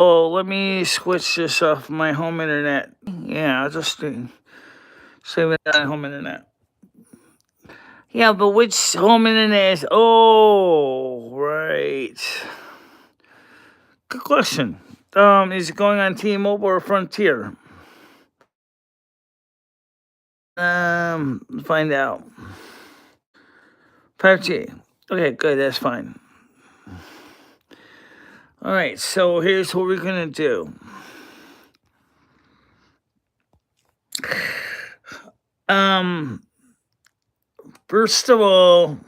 Oh, let me switch this off my home internet. Yeah, I'll just save it on home internet. Yeah, but which home internet is? Oh, right. Good question. Is it going on T-Mobile or Frontier? Find out. 5G. Okay, good. That's fine. All right. So here's what we're gonna do. First of all,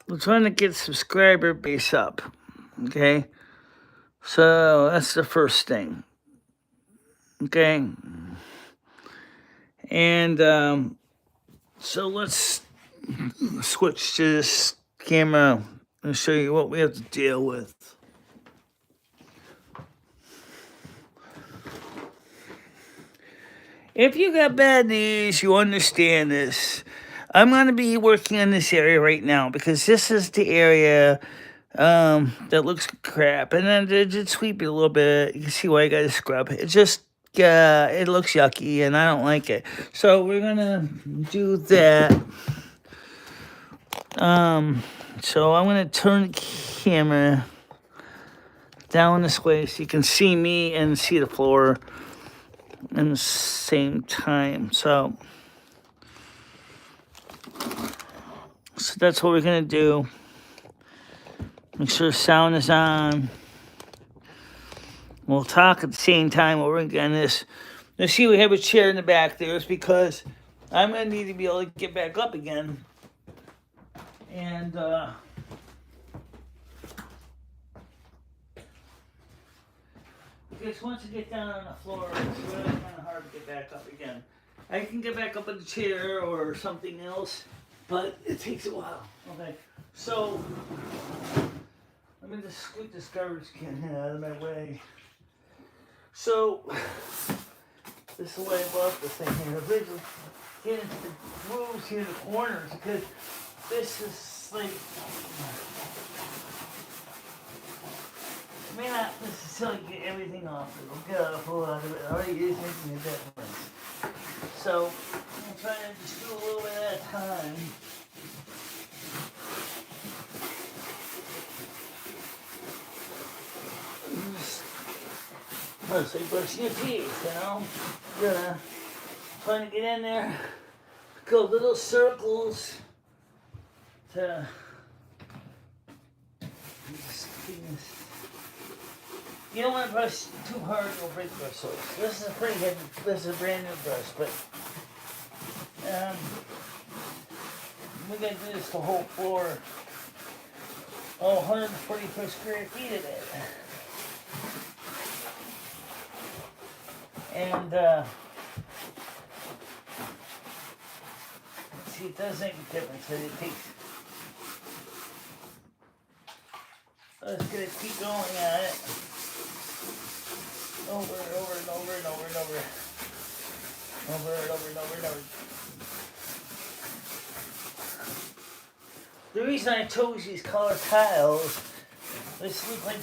we're trying to get subscriber base up. Okay. So that's the first thing. Okay. And so let's switch to this camera and show you what we have to deal with. If you got bad knees, you understand this. I'm going to be working on this area right now because this is the area that looks crap. And then it did sweep it a little bit. You can see why I got to scrub. It just, it looks yucky and I don't like it. So we're going to do that. So I'm going to turn the camera down this way so you can see me and see the floor in the same time. So that's what we're gonna do. Make sure the sound is on. We'll talk at the same time while we're getting this. Let's see, we have a chair in the back there. It's because I'm gonna need to be able to get back up again. And because once you get down on the floor, it's really kind of hard to get back up again. I can get back up in the chair or something else, but it takes a while. Okay, so let me just scoot this garbage can out of my way. So this is the way I left this thing here. Originally, get into the grooves here in the corners because this is like, may not necessarily get everything off. It'll get a whole lot of it. It already is making a difference. So I'm trying to just do a little bit at a time. It's like brushing your teeth, you know? You're trying to get in there, go little circles to you don't want to brush too hard, you'll break brush soles. This is a pretty heavy, this is a brand new brush, but we're going to do this the whole floor. 144 square feet of it. And see, it does make a difference because it takes. I'm just gonna keep going at it over and over and over and over and over, over and over and over and over. The reason I chose these color tiles, this look like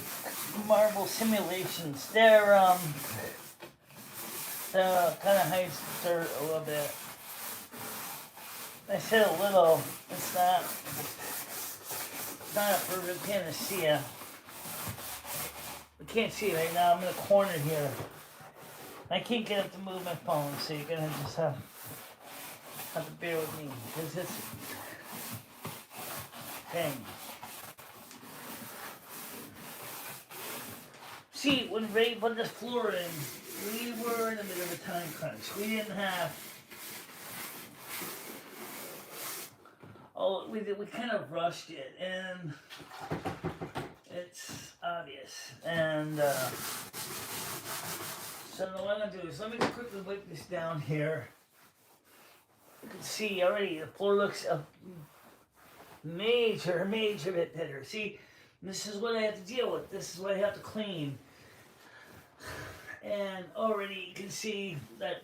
marble simulations. They're kind of hides the dirt a little bit. I said a little. It's not a perfect panacea. We can't see it right now. I'm in the corner here. I can't get up to move my phone, so you're gonna just have to bear with me because it's dang. See, when Ray put this floor in, we were in the middle of a time crunch. We didn't have. We kind of rushed it, and it's obvious. And so what I'm gonna do is let me quickly wipe this down here. You can see already the floor looks a major bit better. See, this is what I have to deal with. This is what I have to clean. And already you can see that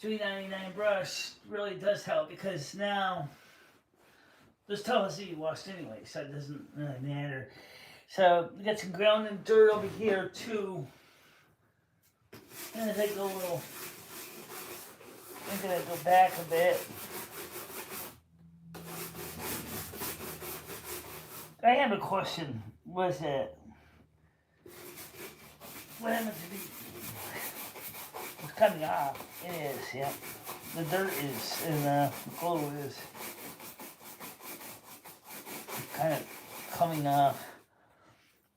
$3.99 brush really does help because now this towel has to be washed anyway, so it doesn't really matter. So we got some ground and dirt over here too. And as I go a little, I'm gonna go back a bit. I have a question. Was it? What happened to the? It's coming off. It is, yeah. The dirt is, and the glue is kind of coming off.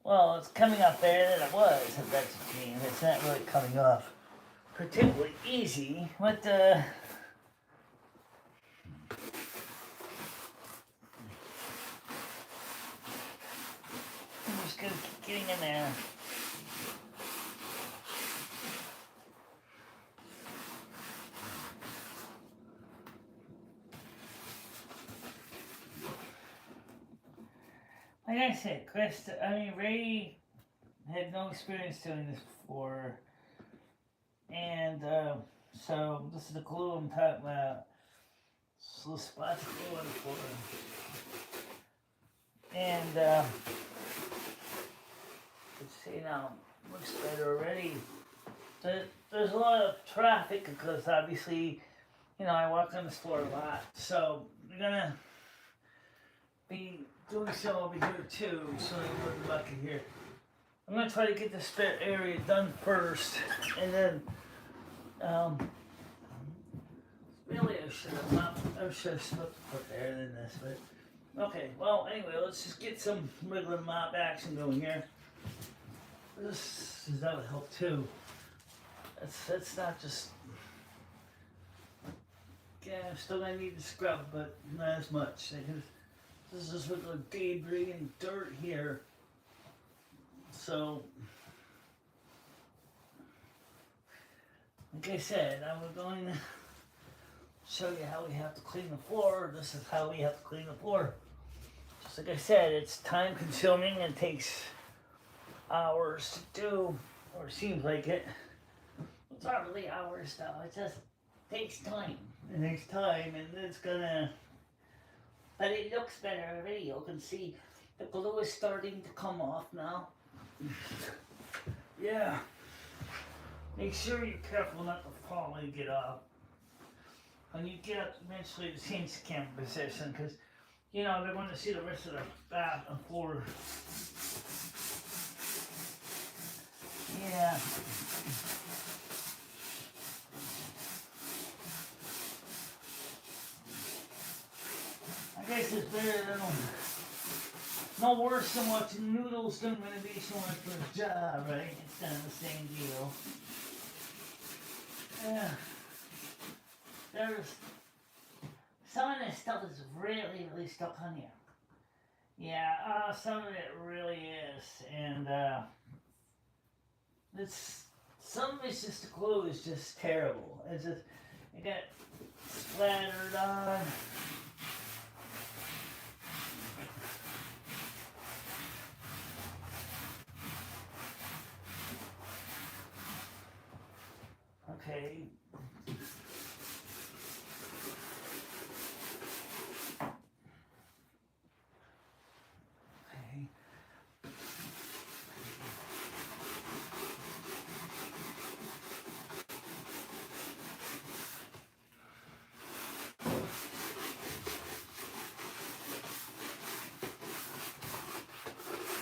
Well, it's coming off better than it was, if that's what you mean. It's not really coming off particularly easy, but I'm just gonna keep getting in there. Like I said, Ray had no experience doing this before, and so this is the glue I'm talking about. So the spots of glue on the floor, and let's see now, looks better already. There's a lot of traffic because obviously, I walk on this floor a lot, so we're gonna be doing so over here too, so I'm going back in here. I'm gonna try to get the spare area done first, and then really I should have slipped put there than this, but okay. Well, anyway, let's just get some regular mop action going here. That would help too. That's not just. Yeah, I'm still gonna need to scrub, but not as much. This is just regular debris and dirt here. So, like I said, I was going to show you how we have to clean the floor. This is how we have to clean the floor. Just like I said, it's time consuming and takes hours to do, or it seems like it. It's not really hours though, it just takes time. It takes time, and it's gonna. But it looks better already. You can see the glue is starting to come off now. Yeah. Make sure you're careful not to fall when you get off. When you get up, eventually to change the camera position, because they want to see the rest of the bath and floor. Yeah. I guess it's better than no worse than watching noodles doing renovation work for a job, right? It's kind of the same deal. Yeah. There's some of this stuff is really, really stuck on you. Yeah, some of it really is, and some of it's just the glue is just terrible. It's just it got splattered on. Okay.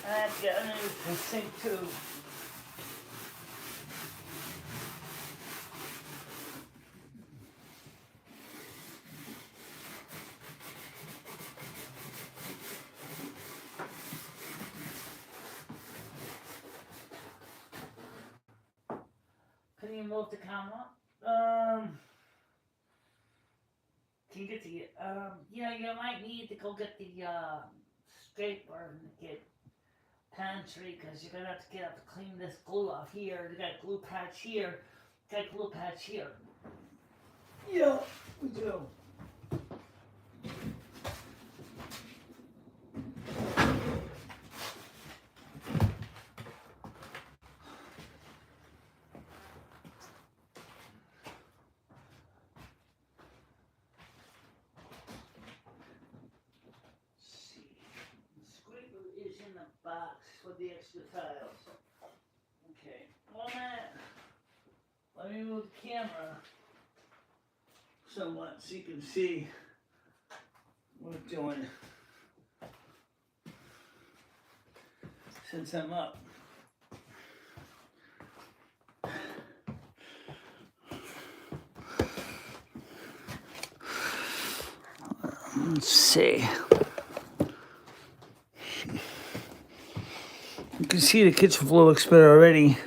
I've got to sink too. Can you move the camera? Can you get the, you might need to go get the, scraper and get pantry, because you're gonna have to get up to clean this glue off here. You got a glue patch here, got a glue patch here. Yeah, we do. Box let me move the camera somewhat so you can see what I'm doing since I'm up. Let's see. You can see the kitchen floor looks better already.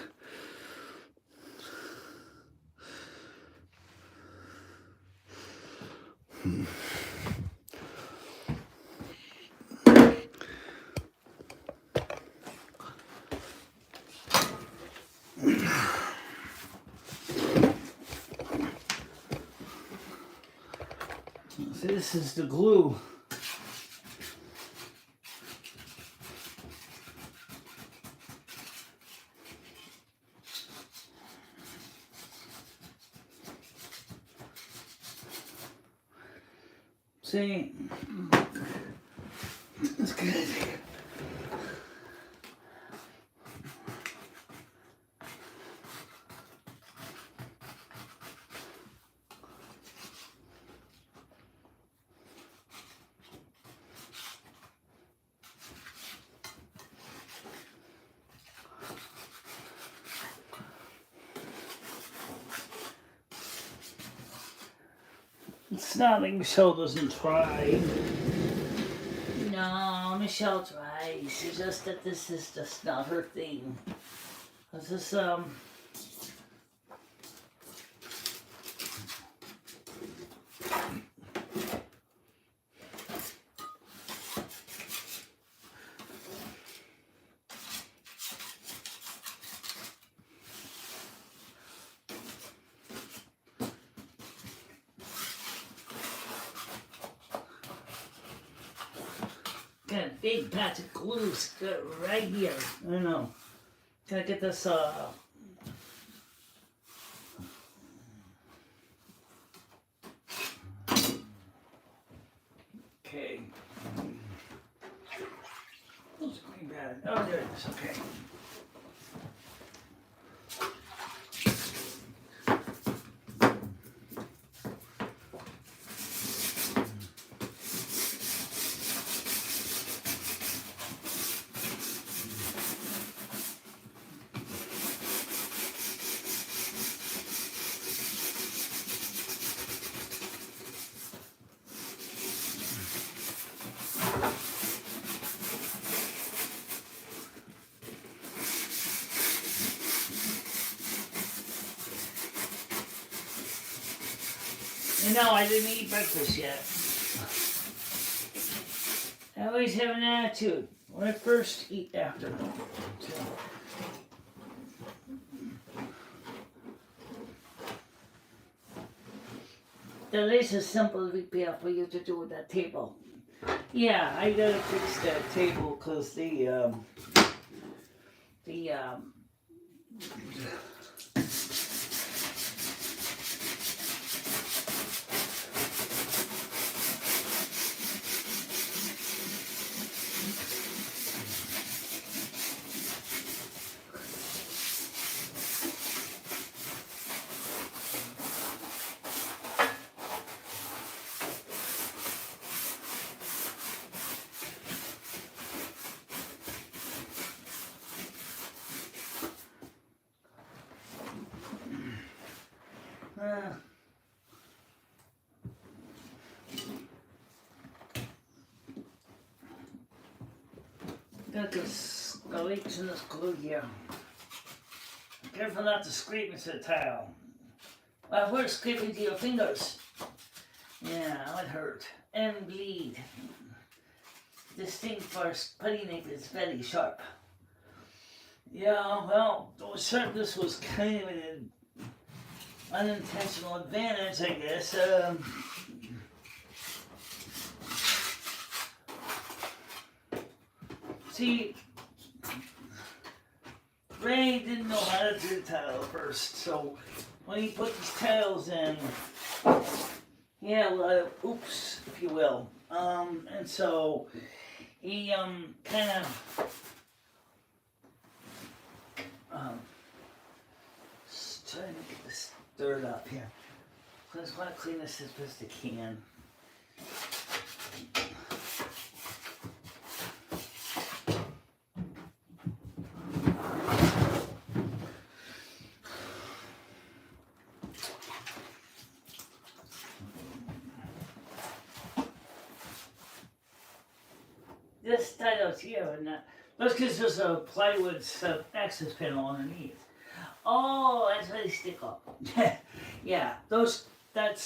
So this is the glue. See, that's good. It's not like Michelle doesn't try. No, Michelle tries. It's just that this is just not her thing. This is got a big patch of glue right here. I don't know. Gotta get this okay. Where's the green bag? Oh, there it is. Okay. You know, I didn't eat breakfast yet. I always have an attitude when I first eat after. So. The least as simple as would be for you to do with that table. Yeah, I gotta fix that table because the got this leaks in this glue here. Careful not to scrape into the tile. Well, we're scraping to your fingers. Yeah, that would hurt and bleed. This thing for putty nape is very sharp. Yeah, well, this was kind of an unintentional advantage, I guess. See, Ray didn't know how to do the tile first, so when he put these tiles in, he had a lot of oops, if you will. And so he kind of trying to get this dirt up here. So I just want to clean this as best I can. This tied out here, and that's because there's a plywood access panel underneath. Oh, that's why they stick up. Yeah, that's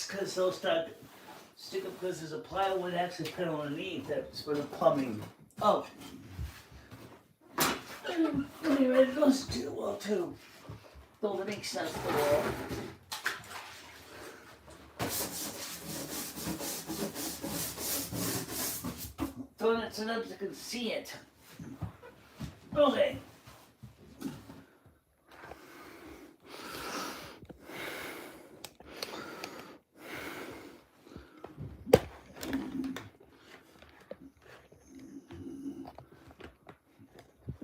because those stick up because there's a plywood access panel underneath that's for the plumbing. Oh. Anyway, those do well too. Though it makes sense for the wall. So that's enough you can see it. Okay.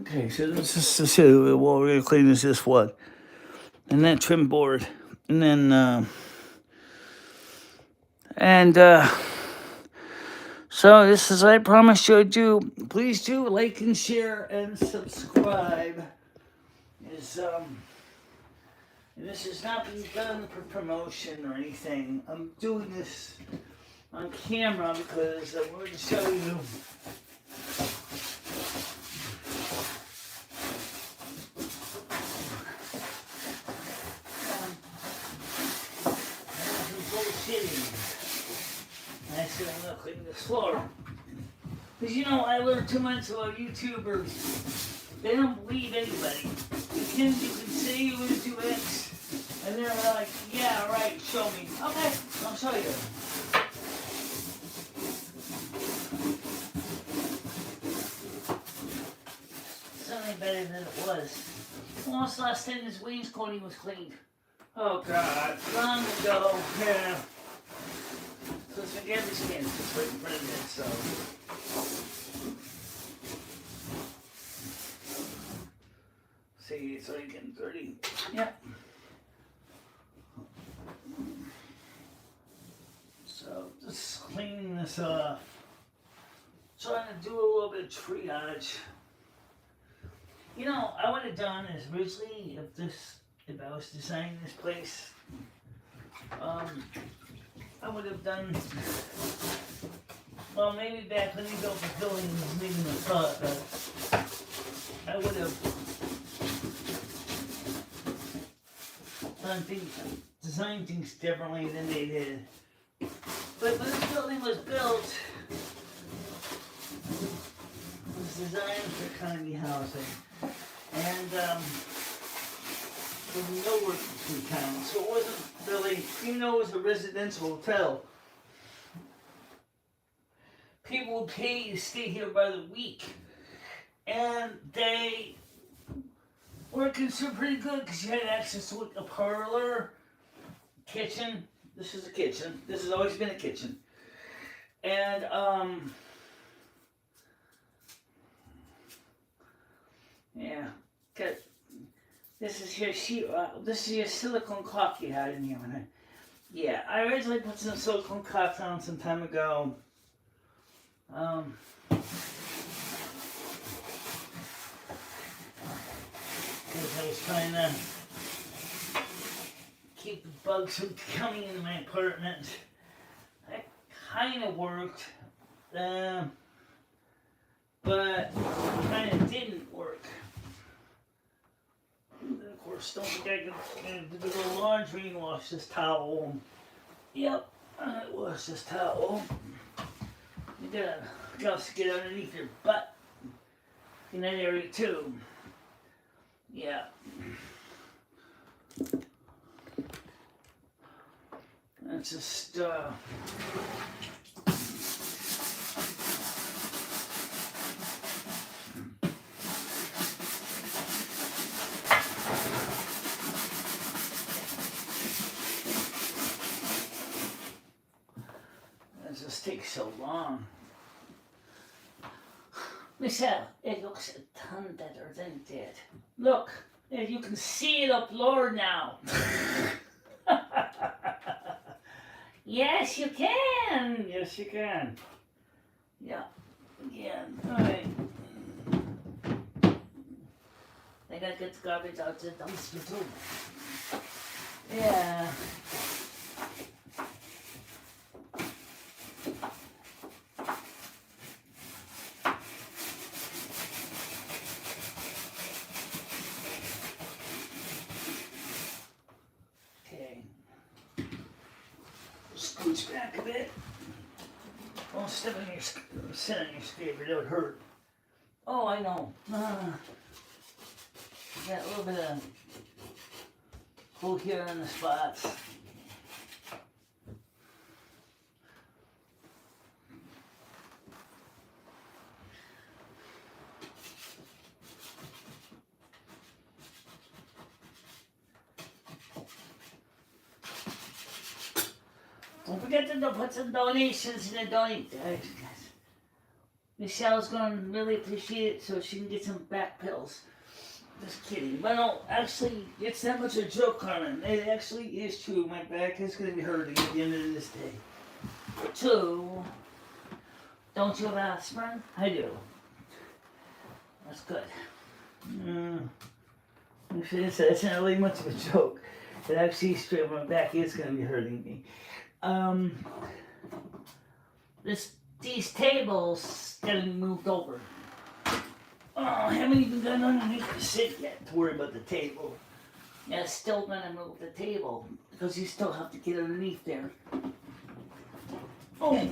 Okay, so this is to see what we're gonna clean is this wood. And that trim board. And then so this is I promised you I'd do. Please do like and share and subscribe. And this is not being done for promotion or anything. I'm doing this on camera because I wanted to show you. I said I'm gonna clean this floor. Because I learned too much about YouTubers. They don't believe anybody. You can say you want to do X, and they're like, yeah, right, show me. Okay, I'll show you. Something better than it was. When was the last time this wainscoting was cleaned? Oh God, long ago, yeah. So spaghetti skin just right in front of it, so. See, it's already getting dirty. Yep. So just cleaning this off. Trying to do a little bit of triage. I would have done is originally if I was designing this place, I would have done, well, maybe back when we built the building, maybe in the thought, but I would have done things, designed things differently than they did. But when this building was built, it was designed for tiny housing. And there was no work between towns, so it wasn't really, even though it was a residential hotel, people would pay to stay here by the week. And they were considered pretty good because you had access to a parlor, kitchen. This is a kitchen. This has always been a kitchen. And, yeah, got, this is your this is your silicone caulk you had in here. Yeah, I originally put some silicone caulk on some time ago. Because I was trying to keep the bugs from coming into my apartment. That kind of worked, but it kind of didn't work. And of course, don't forget to do the laundry and wash this towel. Yep, I wash this towel. You gotta get underneath your butt in that area too. Yeah. That's just it just takes so long. Michelle, it looks a ton better than it did. Look, you can see it up lower now. Yes, you can. Yes, you can. Yeah. Again. All right. I gotta get the garbage out to the dumpster too. Yeah. Okay. Scooch back a bit. Don't step on your, sit on your scraper, that would hurt. Oh, I know. Got a little bit of glue here on the spots. Don't forget to put some donations in the donate. Michelle's gonna really appreciate it so she can get some back pills. Just kidding. But no, actually, it's not much of a joke, Carmen. It actually is true. My back is gonna be hurting at the end of this day. 2, don't you have aspirin? I do. That's good. It's not really much of a joke. It actually is true. My back is gonna be hurting me. These tables gotta be moved over. Oh, I haven't even gotten underneath the sink yet to worry about the table. Yeah, still gonna move the table because you still have to get underneath there. Oh.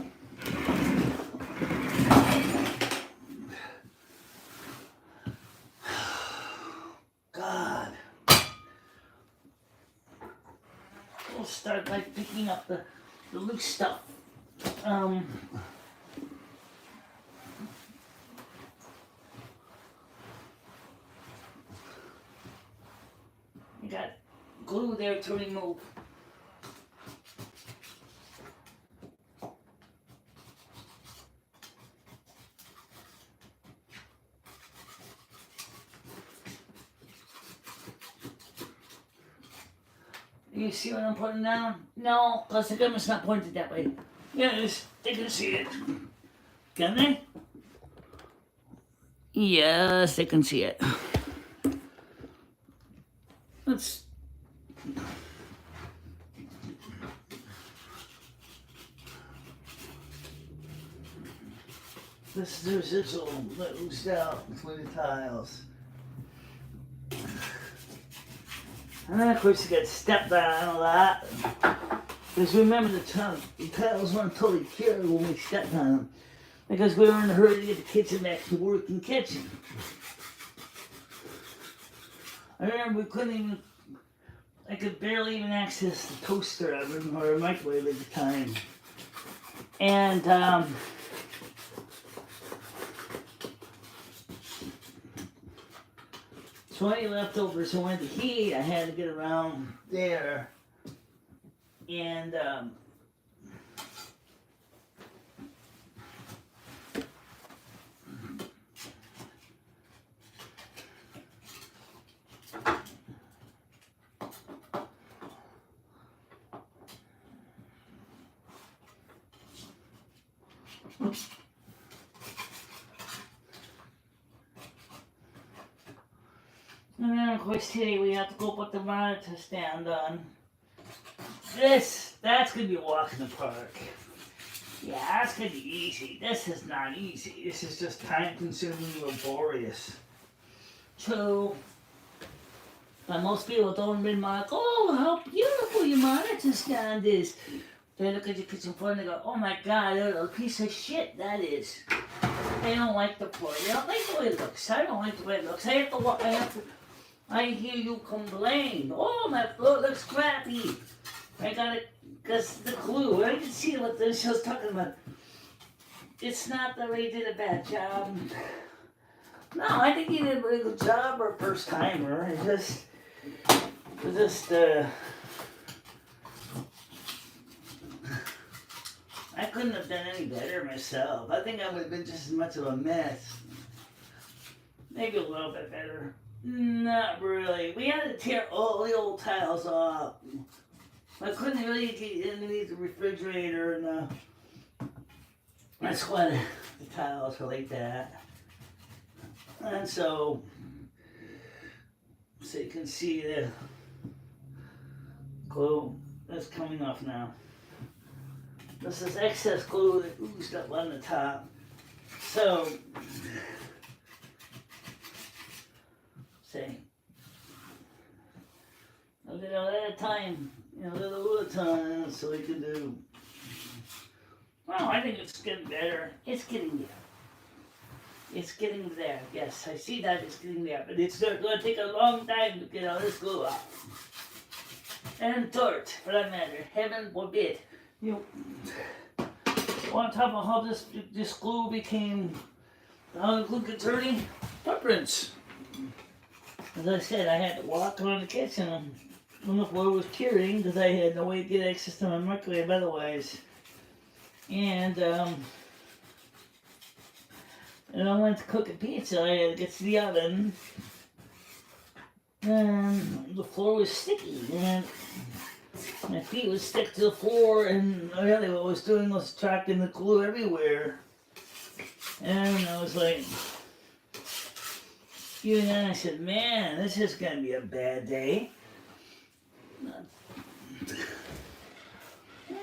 God. We'll start by picking up the loose stuff. You got glue there to remove. You see what I'm putting down? No, because the gun's not pointed that way. Yes, they can see it. Can they? Yes, they can see it. Let's... This is the residual that oozed out between the tiles. And then of course you got stepped on a lot. Because remember the tiles weren't totally cured when we stepped on them. Because we were in a hurry to get the kitchen back to working kitchen. I remember we couldn't even, I could barely even access the toaster or a microwave at the time. And so any leftovers I wanted to heat, I had to get around there. And and then of course today we have to go put the monitor stand on. That's gonna be a walk in the park. Yeah, that's gonna be easy. This is not easy. This is just time consuming and laborious. True. But most people don't remark, oh, how beautiful your monitor stand is. They look at your kitchen floor and they go, oh my God, what a piece of shit that is. They don't like the floor. They don't like the way it looks. I don't like the way it looks. I hear you complain. Oh, my floor looks crappy. I got it, because the glue, I can see what this show's talking about. It's not that they did a bad job. No, I think he did a pretty good job for a first timer. I couldn't have done any better myself. I think I would have been just as much of a mess. Maybe a little bit better. Not really. We had to tear all the old tiles off. I couldn't really get underneath the refrigerator, and that's why the tiles are like that. And so you can see the glue that's coming off now. This is excess glue that oozed up on the top. So, see, a little at a time, a little at a time, so we can do. Well, I think it's getting better. It's getting there. It's getting there. Yes, I see that it's getting there, but it's going to take a long time to get all this glue off. And dirt, for that matter. Heaven forbid. On top of how this glue became, how the glue gets dirty, footprints. As I said, I had to walk around the kitchen and look where it was curing because I had no way to get access to my microwave otherwise. And I went to cook a pizza. I had to get to the oven, and the floor was sticky, and my feet would stick to the floor, and really what I was doing was tracking the glue everywhere. And I was like, even then I said, man, this is going to be a bad day. Well,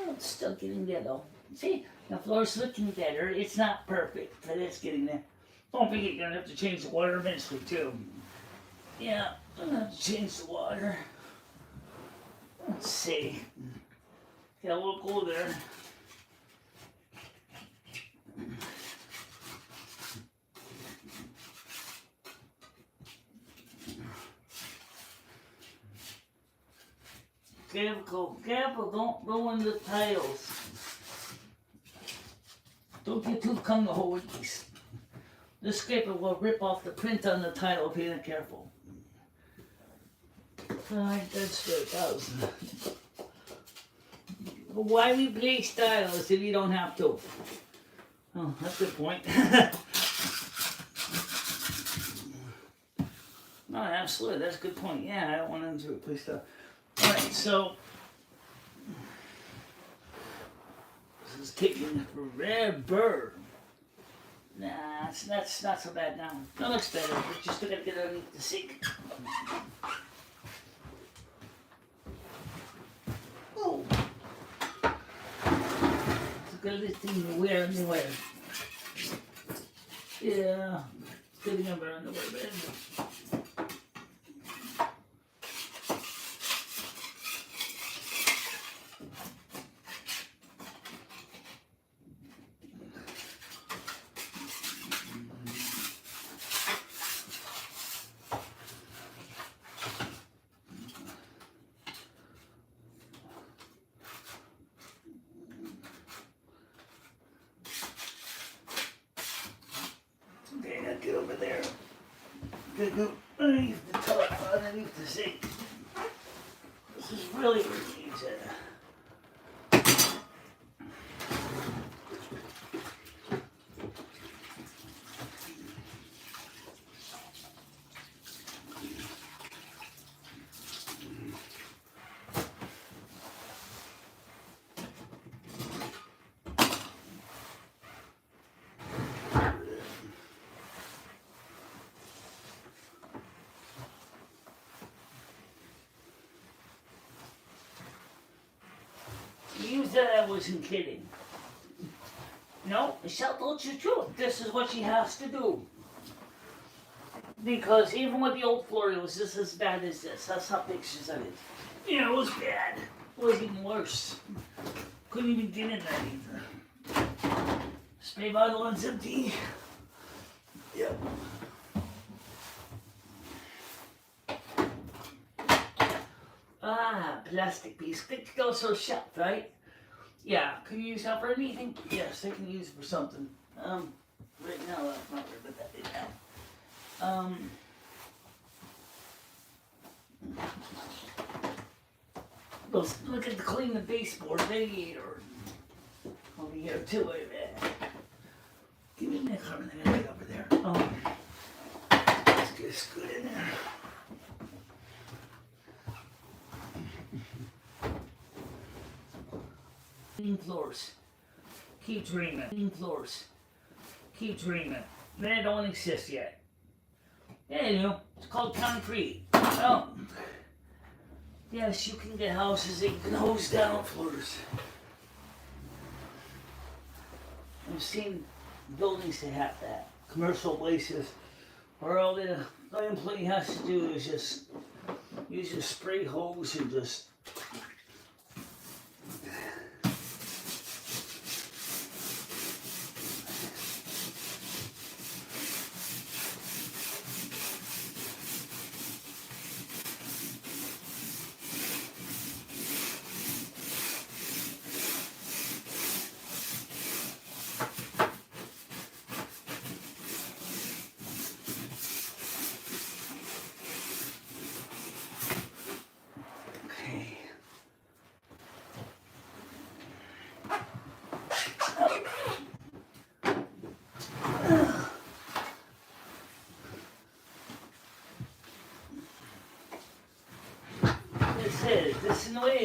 it's still getting there though. See, the floor's looking better. It's not perfect, but it's getting there. Don't forget, you're going to have to change the water eventually too. Yeah, I'm going to have to change the water. Let's see. Got a little glue there. Careful, don't ruin the tiles. Don't get too gung-ho with these. The scraper will rip off the print on the tile if you're not careful. That's good. Why replace tiles if you don't have to? Oh, that's a good point. No, absolutely, that's a good point. Yeah, I don't want them to replace stuff. Alright, so this is taking forever. Nah, that's not so bad now. That looks better, but you still gotta get underneath the sink. Oh. It's a good thing to wear anyway. Yeah, getting over underwear, man. Get over there. Go underneath the tub, underneath the sink. This is really where it needs it. You said I wasn't kidding. No, Michelle told you the truth. This is what she has to do. Because even with the old floor, it was just as bad as this. I saw pictures of it. Yeah, it was bad. It was even worse. Couldn't even get in there either. Spray bottle one's empty. Yep. Ah, plastic piece. It goes so sharp, right? Yeah, can you use that for anything? Yes, I can use it for something. Right now, I'm not worried about that right now. Let's look at the clean the baseboard radiator. Over here, too, wait a minute. Give me that carbon right over there. Let's get this good in there. floors. Keep dreaming. Floors. Keep dreaming. They don't exist yet. Yeah, you know, it's called concrete. Oh. Yes, you can get houses that you can hose down floors. I've seen buildings that have that. Commercial places where all the employee has to do is just use a spray hose and just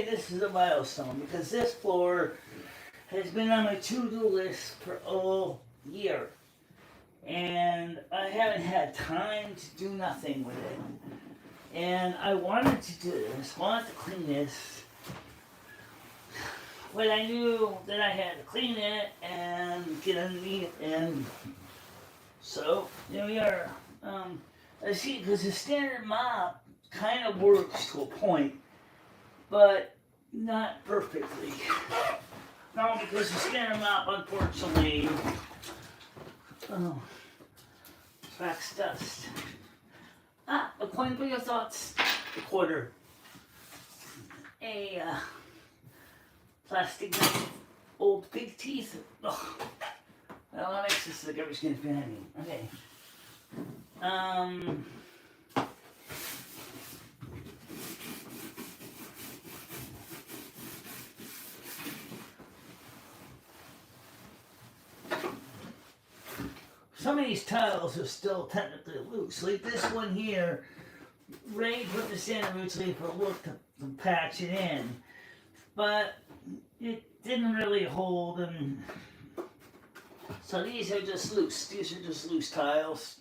this is a milestone because this floor has been on my to-do list for all year. And I haven't had time to do nothing with it. And I wanted to do this, wanted to clean this. But I knew that I had to clean it and get underneath, and so there we are. I see, because the standard mop kind of works to a point, but not perfectly. No, because the standard mop, unfortunately, tracks dust. A coin for your thoughts. A quarter. A plastic knife. Old pig teeth. Ugh. Well, that makes this look everything's behind me. Okay. Some of these tiles are still technically loose. Like this one here, Ray put the standard roots leaf for look to patch it in. But it didn't really hold them. So these are just loose. These are just loose tiles.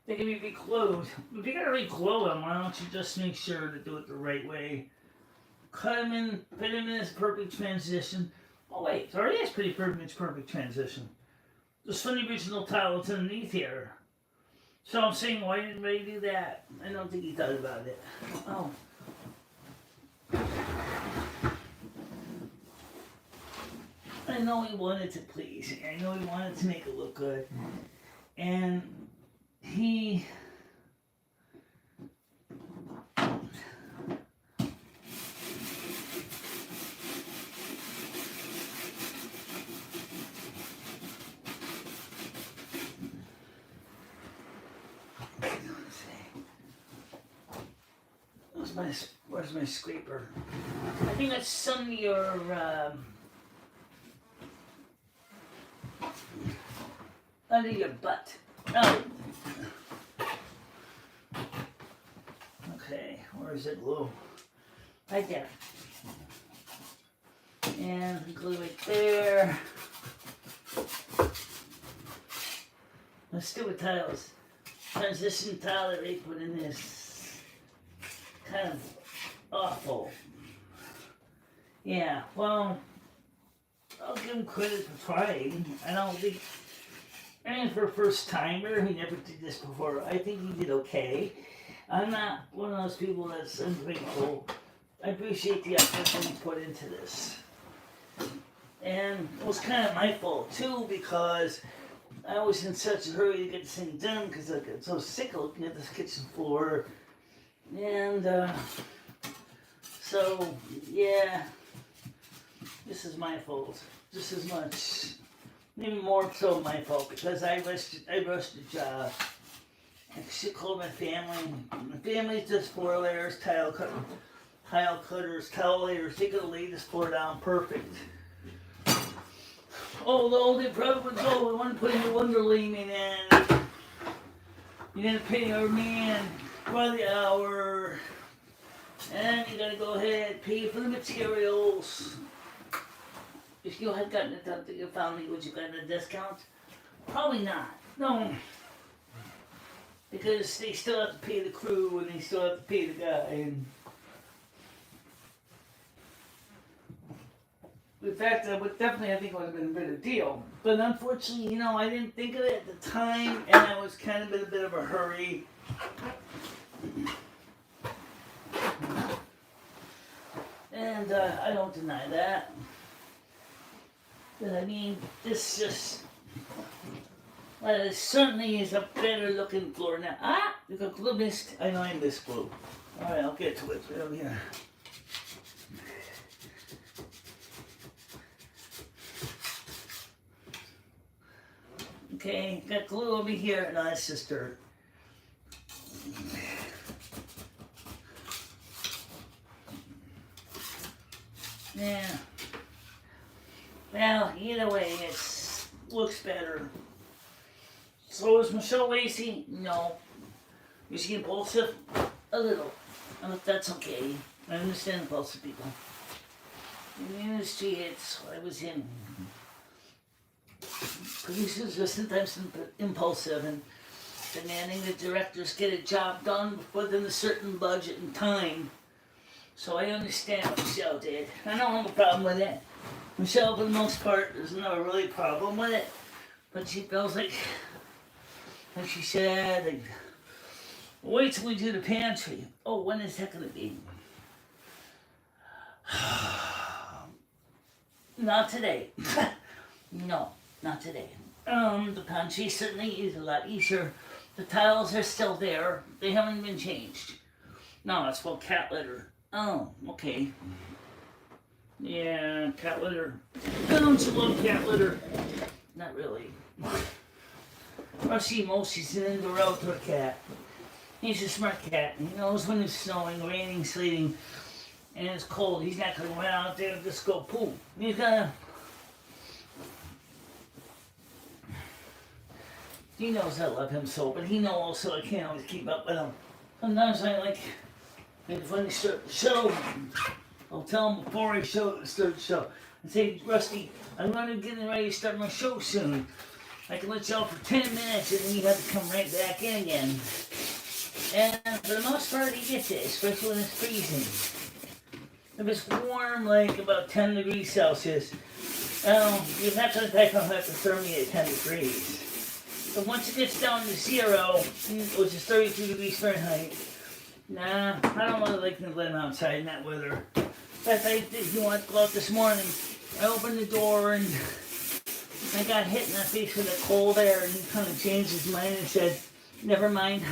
They can be re-glued. If you're gonna re-glue them, why don't you just make sure to do it the right way? Cut them in, fit them in this perfect transition. Oh wait, it already is pretty perfect transition. Just from the original tile that's underneath here. So I'm saying, why didn't Ray do that? I don't think he thought about it. Oh. I know he wanted to please. I know he wanted to make it look good. And he... Where's my scraper? I think that's some of your under your butt. Oh. Okay, where is it glue? Right there. And glue it there. The stupid tiles. Transition tile that they put in this. Kind of awful. Yeah, well, I'll give him credit for trying. I don't think, for a first timer, he never did this before. I think he did okay. I'm not one of those people that's ungrateful. I appreciate the effort that he put into this. And it was kind of my fault too, because I was in such a hurry to get this thing done because I got so sick of looking at this kitchen floor. And, so, yeah, this is my fault, just as much, maybe more so my fault, because I rushed the job. I should call my family. My family's just 4 layers, tile cutters, towel layers. They could have laid this floor down perfect. Although they probably would go, we want to put in the Wonderlayman in. You're going to pay our man by the hour, and you gotta go ahead, pay for the materials. if you had gotten it done to your family, would you get a discount? Probably not. No. Because they still have to pay the crew and they still have to pay the guy. And in fact, I would definitely, I think it would have been a better deal. But unfortunately, you know, I didn't think of it at the time, and I was kind of in a bit of a hurry. And I don't deny that. But I mean, this just, well, it certainly is a better looking floor now. Ah, you got glue mist. I know I missed glue. Alright, I'll get to it right over here. Okay, got glue over here. No, that's just dirt. Yeah. Well, either way, it looks better. So is Michele lazy? No. Is she impulsive? A little. But that's okay. I understand impulsive people. In the industry, it's what I was in. Producers are sometimes impulsive and demanding that directors get a job done within a certain budget and time. So I understand what Michele did. I don't have a problem with it. Michele, for the most part, there's no really problem with it. But she feels like she said, like, wait till we do the pantry. Oh, when is that going to be? Not today. No, not today. The pantry certainly is a lot easier. The tiles are still there. They haven't been changed. No, it's called cat litter. Oh, okay. Yeah, cat litter. Don't you love cat litter? Not really. Rusty Mosey's an indoor outdoor cat. He's a smart cat. He knows when it's snowing, raining, sleeting, and it's cold. He's not going to run out there and just go poo. He's gonna. He knows I love him so, but he knows also I can't always keep up with him. Sometimes when they start the show, I'll tell him before I start the show. I say, Rusty, I'm going to get ready to start my show soon. I can let you out for 10 minutes and then you have to come right back in again. And for the most part, he gets it, especially when it's freezing. If it's warm, like about 10 degrees Celsius, you're not going to take on hypothermia at 10 degrees. But once it gets down to 0, which is 32 degrees Fahrenheit, nah, I don't really like to let him outside in that weather. In fact, I did want to go out this morning. I opened the door and I got hit in the face with the cold air, and he kind of changed his mind and said, never mind.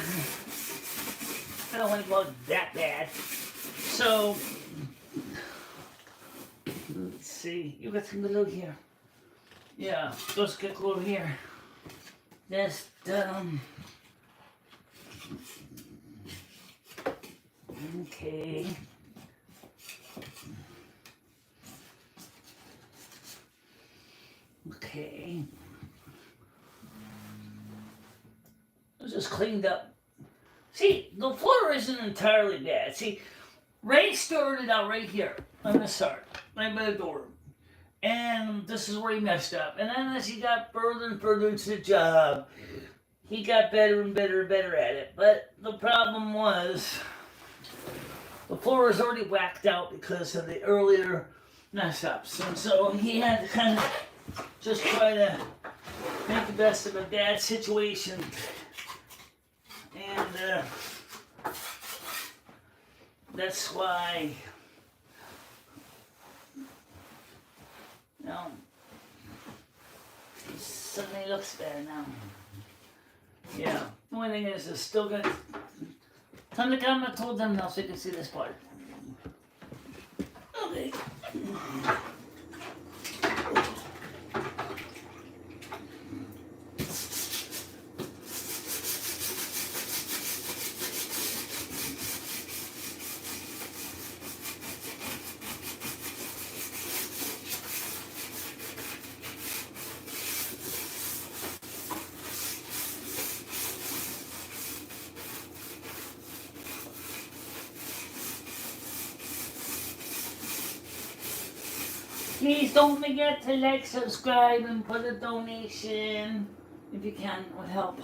I don't want to go out that bad. So, let's see. You got some glue here. Yeah, let's get glue here. Just, okay. Okay. It just cleaned up. See, the floor isn't entirely bad. See, Ray started out right here on the start, right by the door. And this is where he messed up. And then as he got further and further into the job, he got better and better and better at it. But the problem was, the floor was already whacked out because of the earlier mess ups. And so he had to kind of just try to make the best of a bad situation. And that's why, it suddenly looks better now. Yeah, the only thing is, it's still good. Turn the camera toward them now so you can see this part. Okay. Please don't forget to like, subscribe, and put a donation. If you can, it would help.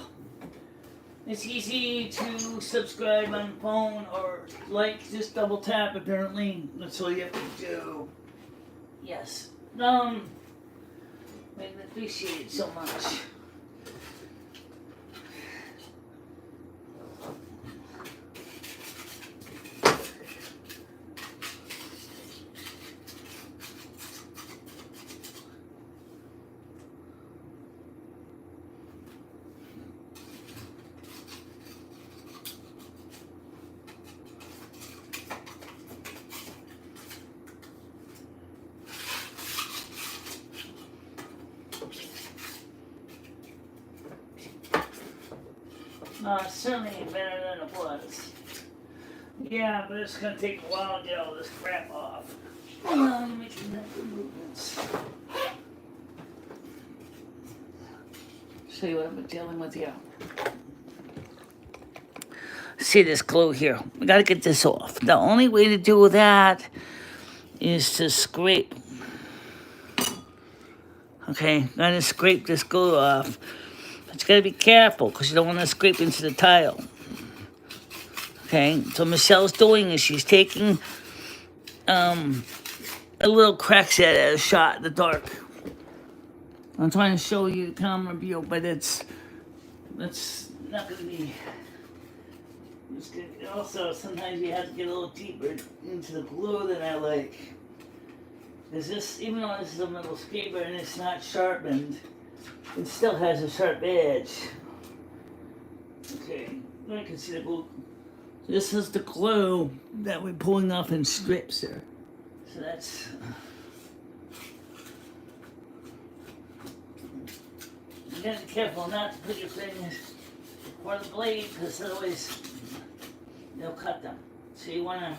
It's easy to subscribe on phone or like, just double tap apparently. That's all you have to do. Yes. I appreciate it so much. Certainly better than it was. Yeah, but it's gonna take a while to get all this crap off. I'm making the movements. Show you what I've been dealing with here. See this glue here? We gotta get this off. The only way to do that is to scrape. Okay, gotta scrape this glue off. But you gotta be careful because you don't want to scrape into the tile. Okay, so Michelle's doing is she's taking a little cracks at it, a shot in the dark. I'm trying to show you the camera view, but that's not gonna be. It's good. Also, sometimes you have to get a little deeper into the glue than I like. Because this, even though this is a metal scraper and it's not sharpened, it still has a sharp edge. Okay, I can see the glue. This is the glue that we're pulling off in strips there. So that's. You gotta be careful not to put your fingers for the blade, because otherwise they'll cut them. So you wanna.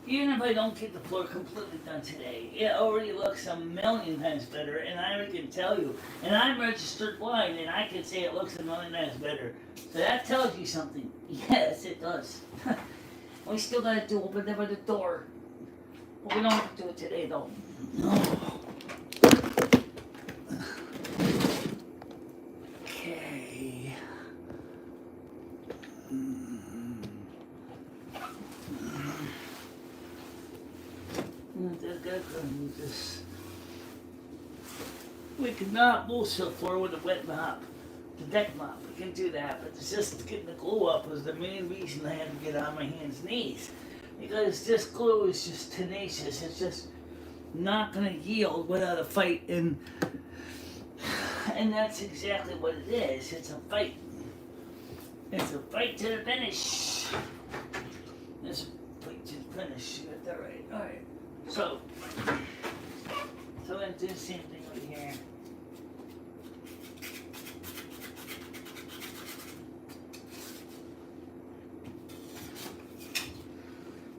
Even if I don't get the floor completely done today, it already looks a million times better, and I can tell you, and I'm registered blind, and I can say it looks a million times better. So that tells you something. Yes, it does. We still gotta do open the door. But we don't have to do it today, though. Okay. We cannot bullshit the floor with a wet mop, the deck mop. We can do that, but it's just getting the glue up was the main reason I had to get on my hands and knees, because this glue is just tenacious. It's just not going to yield without a fight, and that's exactly what it is. It's a fight. It's a fight to the finish. It's a fight to the finish. You got that right. All right. So I'm going to do the same thing right here.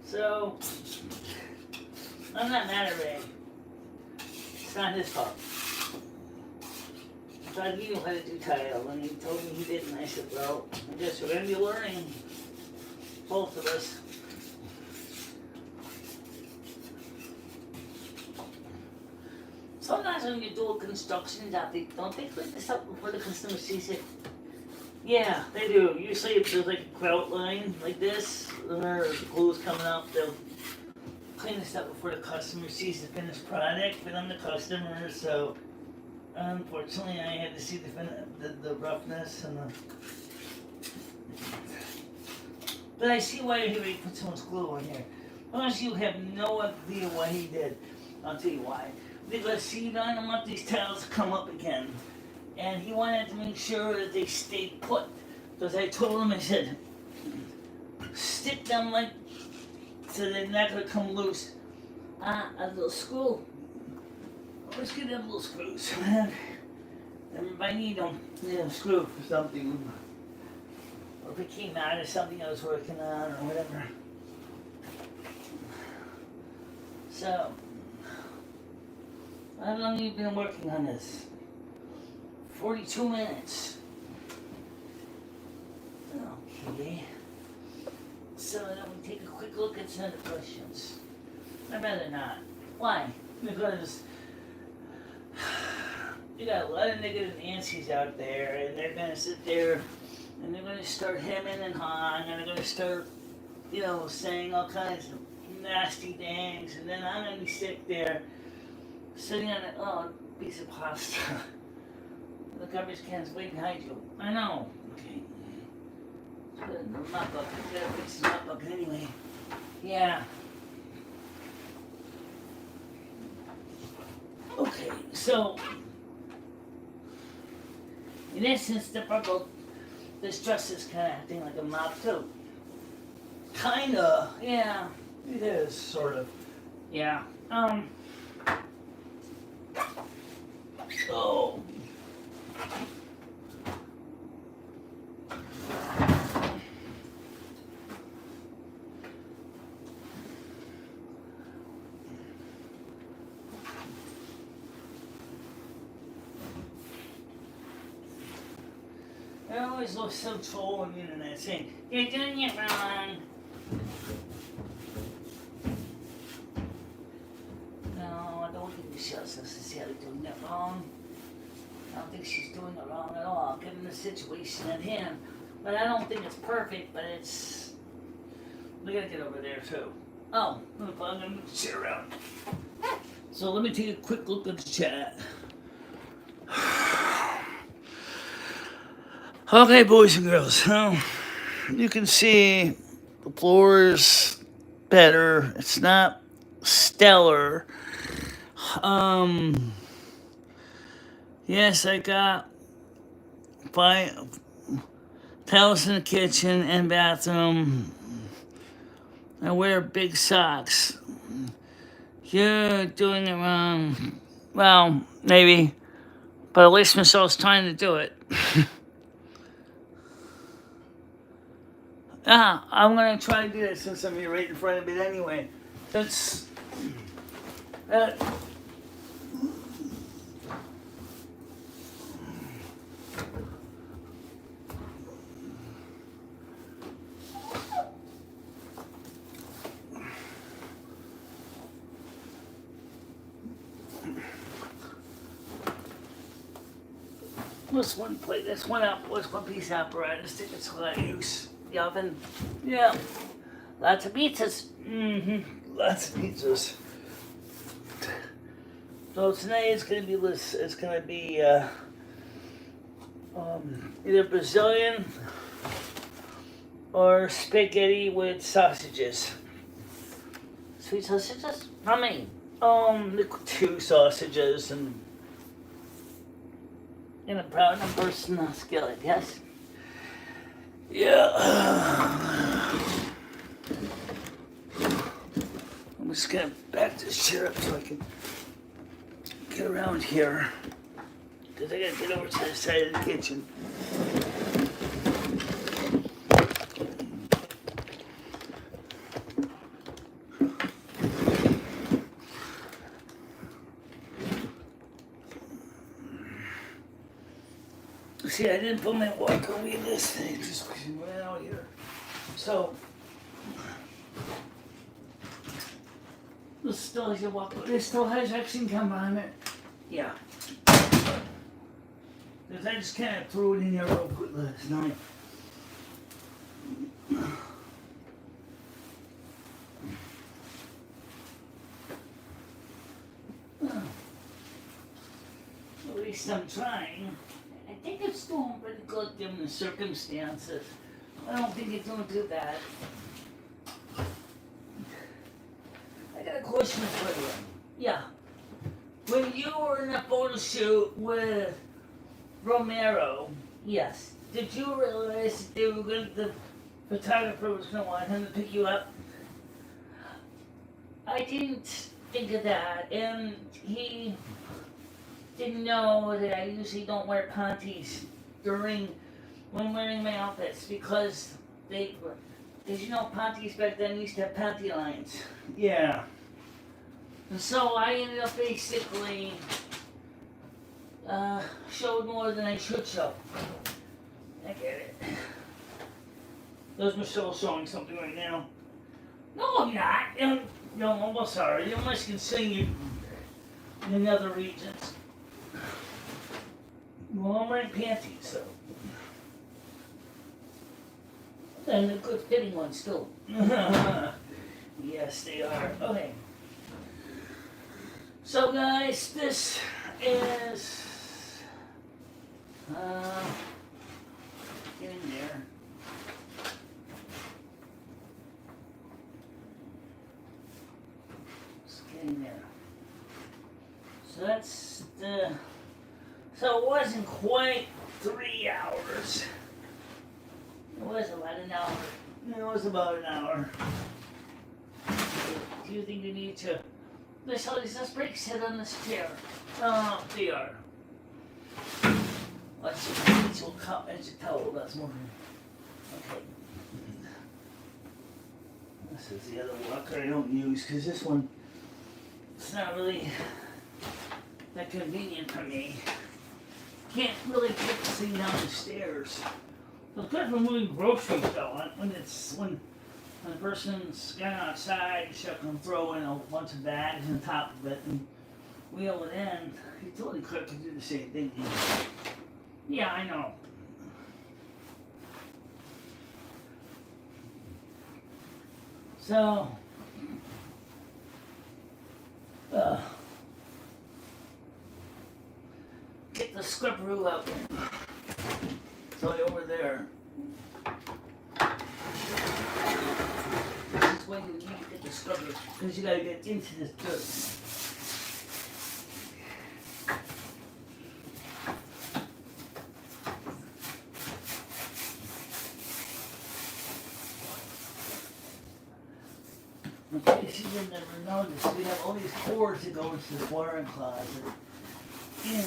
So, I'm not mad at Ray. It's not his fault. I thought he knew how to do tile, and he told me he didn't. I said, well, I guess we're going to be learning, both of us. Sometimes when you do a construction job, don't they clean this up before the customer sees it? Yeah, they do. Usually if there's like a grout line like this, or the glue's coming up, they'll clean this up before the customer sees the finished product. But I'm the customer, so unfortunately I had to see the roughness and the... But I see why he put so much glue on here. Unless you have no idea why he did. I'll tell you why. Because see, I don't want these tiles to come up again. And he wanted to make sure that they stayed put. Because I told him, I said, stick them like, so they're not going to come loose. A little screw. Let's get them little screws. And if I need them, screw for something. Or if it came out of something I was working on or whatever. So, how long have you been working on this? 42 minutes. Okay. So then we take a quick look at some of the questions. I'd rather not. Why? Because you got a lot of negative Nancy's out there, and they're gonna sit there and they're gonna start hemming and hawing, and they're gonna start, saying all kinds of nasty things, and then I'm gonna be sitting there, sitting on a piece of pasta. The garbage can's way behind you. I know. Okay. The mop bucket. You gotta fix the mop bucket anyway. Yeah. Okay, so in essence, this dress is kind of acting like a mop too. Kinda, yeah, it is sort of, yeah. So I always look so troll on the internet saying, "You're doing it wrong." No, I don't think Michelle's necessarily doing it wrong. I don't think she's doing it wrong at all, given the situation at hand. But I don't think it's perfect, but it's... We gotta get over there, too. Oh, I'm gonna move the chair around. So let me take a quick look at the chat. Okay, boys and girls, you can see the floor is better. It's not stellar. Yes, I got 5 towels in the kitchen and bathroom. I wear big socks. You're doing it wrong. Well, maybe, but at least Michelle's trying to do it. I'm gonna try to do that since I'm here right in front of it anyway. That's what's one plate? That's what's one piece of apparatus that gets a lot of use. The oven. Yeah. Lots of pizzas. Lots of pizzas. So tonight it's gonna be either Brazilian or spaghetti with sausages. Sweet sausages? How many? 2 sausages and a brown and bursting skillet, yes? Yeah. I'm just gonna back this chair up so I can get around here. Because I gotta get over to the side of the kitchen. See, I didn't put my walker away this thing, just went out here. So, this still has your walker, this still has action camera on it. Yeah. Because I just kind of threw it in here real quick last night. At least I'm trying. I think it's doing pretty good given the circumstances. I don't think it's doing too bad. I got a question for you. Yeah. When you were in a photo shoot with Romero, yes, did you realize that the photographer was going to want him to pick you up? I didn't think of that, and he didn't know that I usually don't wear panties when wearing my outfits because panties back then used to have panty lines. Yeah. And so I ended up basically showed more than I should show. I get it. There's Michelle showing something right now. No, I'm not. No, I'm sorry. You must continue in other regions. Well, I'm wearing panties, so. And a good fitting ones, too. Yes, they are. Okay. So, guys, this is. Get in there. In there. So that's the. So it wasn't quite 3 hours. It was about an hour. It was about an hour. Do you think you need to? Let's break sit on this chair. They are. Let's a towel. That's more. Okay. This is the other walker I don't use because this one. It's not really that convenient for me. Can't really get this thing down the stairs. So it's good for moving groceries though. When a person's gone outside, you should come throw in a bunch of bags on top of it and wheel it in. Utility clerk can do the same thing. Yeah, I know. So. Get the scrubberoo out there. It's right over there. This way you need to get the scrubber because you gotta get into this dirt. In case you didn't ever notice, we have all these cords that go into the wiring closet. And,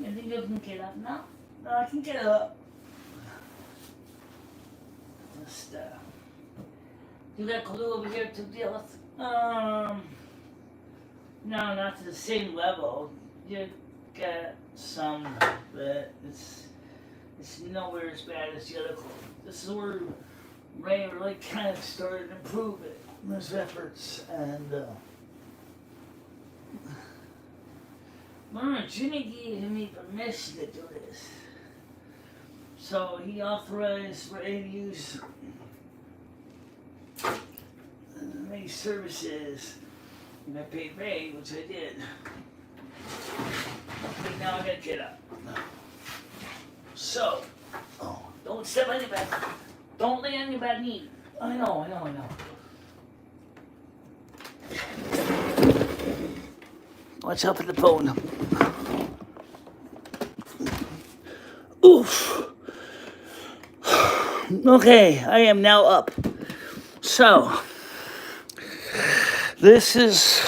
you think you can get up now? No, I can get up. Just, you got glue over here to deal with? No, not to the same level. You got some, but it's nowhere as bad as the other glue. This is where Ray really kind of started to improve it in his efforts, and Jimmy gave me permission to do this. So he authorized Ray to use Ray's services. And I paid Ray, which I did. Okay, now I gotta get up. So, don't step on anybody. Don't lay on your bad knee. I know. Watch out for the phone. Oof. Okay, I am now up. So, this is,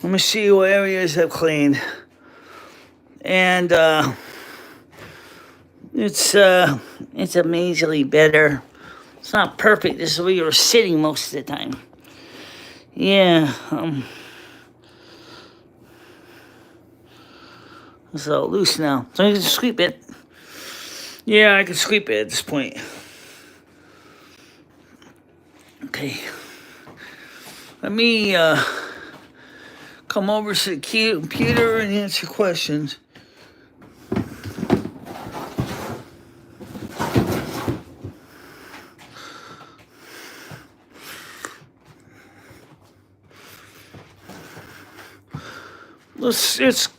let me see what areas I've cleaned. And it's amazingly better. It's not perfect. This is where you're sitting most of the time. Yeah. It's all loose now. So I can sweep it. Yeah, I can sweep it at this point. Okay. Let me come over to the computer and answer questions.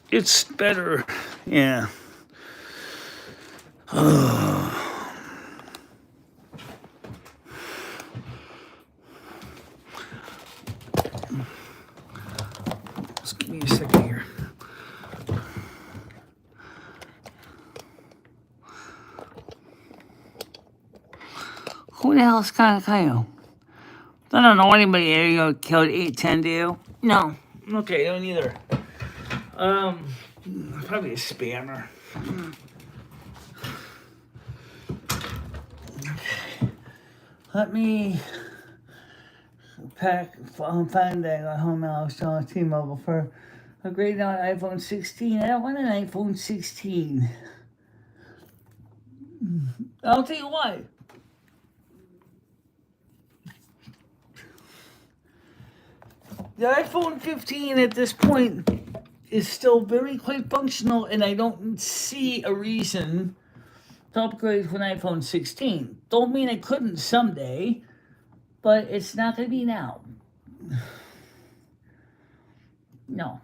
It's better, yeah. Who the hell's Kyle? I don't know anybody area code 810, do you? No. Okay, don't either. Probably a spammer. Okay. Let me find that at home now. I was telling T-Mobile for a great on iPhone 16. I don't want an iPhone 16. I'll tell you why. The iPhone 15 at this point is still very quite functional, and I don't see a reason to upgrade to an iPhone 16. Don't mean I couldn't someday, but it's not going to be now. No.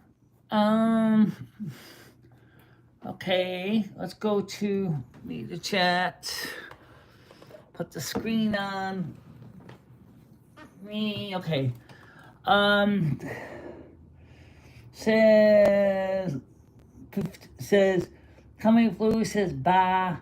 Okay, let's go to the chat. Put the screen on. Okay. Says coming flu says bye.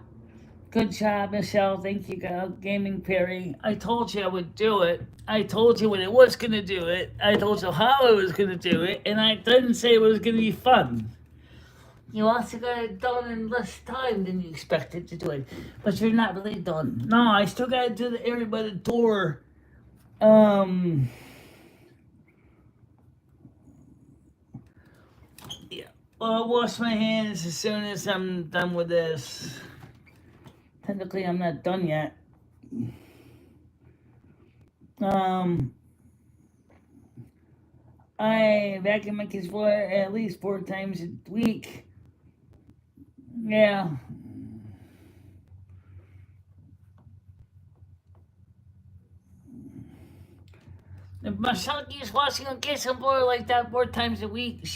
Good job, Michelle. Thank you, Gaming Perry. I told you I would do it. I told you when I was gonna do it. I told you how I was gonna do it, and I didn't say it was gonna be fun. You also got it done in less time than you expected to do it, but you're not really done. No, I still gotta do the area by the door. Yeah. Well, I'll wash my hands as soon as I'm done with this. Technically, I'm not done yet. I vacuum my kids' floor at least 4 times a week. Yeah. If Michelle keeps washing her kitchen floor like that 4 times a week,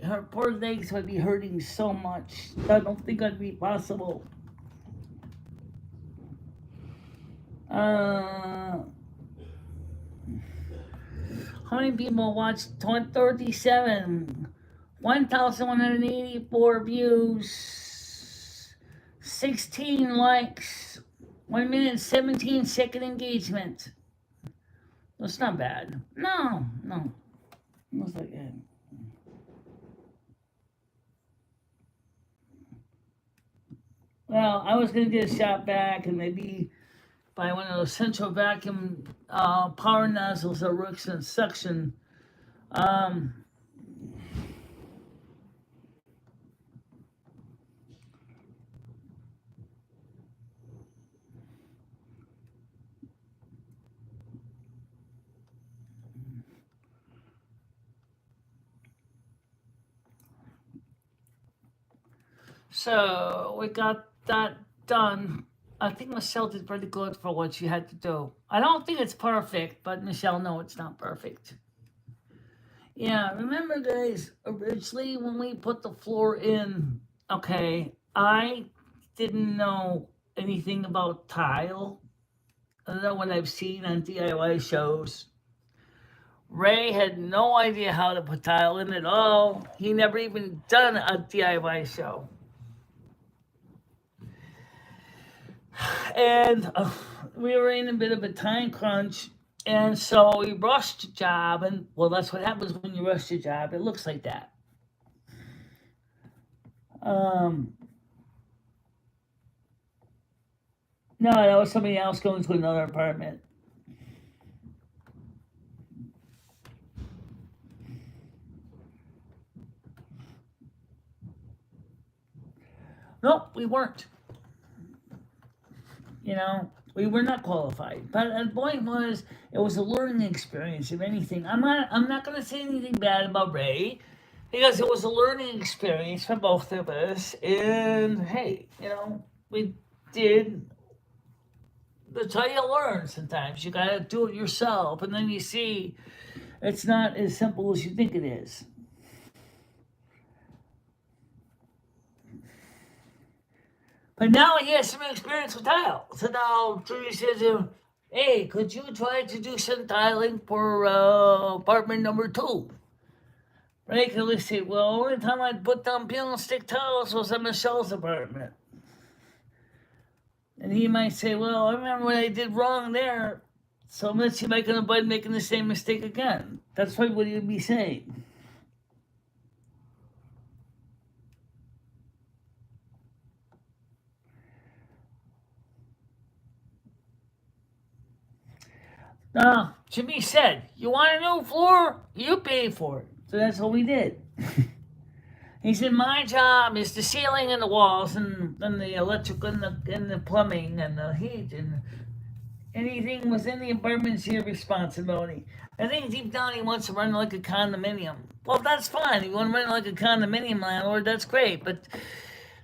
her poor legs would be hurting so much. I don't think that'd be possible. How many people watched 37? 1,184 views, 16 likes, 1 minute 17-second engagement. That's not bad. No. What's that good? Well, I was gonna get a shot back and maybe buy one of those central vacuum power nozzles that works in suction. So we got that done. I think Michelle did pretty good for what she had to do. I don't think it's perfect, but Michelle, no, it's not perfect. Yeah, remember guys, originally when we put the floor in, okay, I didn't know anything about tile other than what I've seen on DIY shows. Ray had no idea how to put tile in at all. He never even done a DIY show. And we were in a bit of a time crunch, and so we rushed the job, and well, that's what happens when you rush the job. It looks like that. No, that was somebody else going to another apartment. Nope, we weren't. You know, we were not qualified. But the point was, it was a learning experience. If anything, I'm not going to say anything bad about Ray, because it was a learning experience for both of us. And hey, you know, we did. That's how you learn. Sometimes you got to do it yourself, and then you see it's not as simple as you think it is. But now he has some experience with tile. So now Julie says to him, hey, could you try to do some tiling for apartment number 2? Ray could say, well, only time I put down peel and stick tiles was at Michelle's apartment. And he might say, well, I remember what I did wrong there, so let's see if I can avoid making the same mistake again. That's probably what he would be saying. Jimmy said, you want a new floor? You pay for it. So that's what we did. He said, my job is the ceiling and the walls and the electrical and the plumbing and the heat and anything within the apartment's your responsibility. I think deep down he wants to run like a condominium. Well, that's fine. If you want to run like a condominium landlord, that's great. But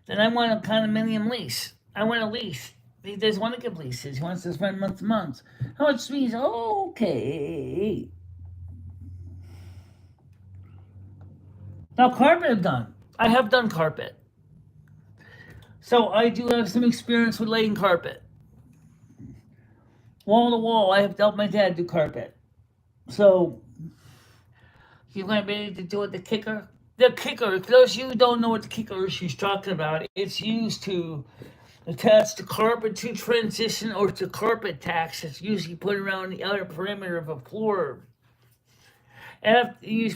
then I want a condominium lease. I want a lease. He doesn't want to give leases. He wants to spend month to month. How much means? Okay. Now, carpet I've done. I have done carpet. So I do have some experience with laying carpet. Wall to wall, I have helped my dad do carpet. So, you might be able to do it the kicker. The kicker, those of you who don't know what the kicker is she's talking about, it's used to attach the carpet to transition or to carpet tacks. It's usually put around the outer perimeter of a floor. After you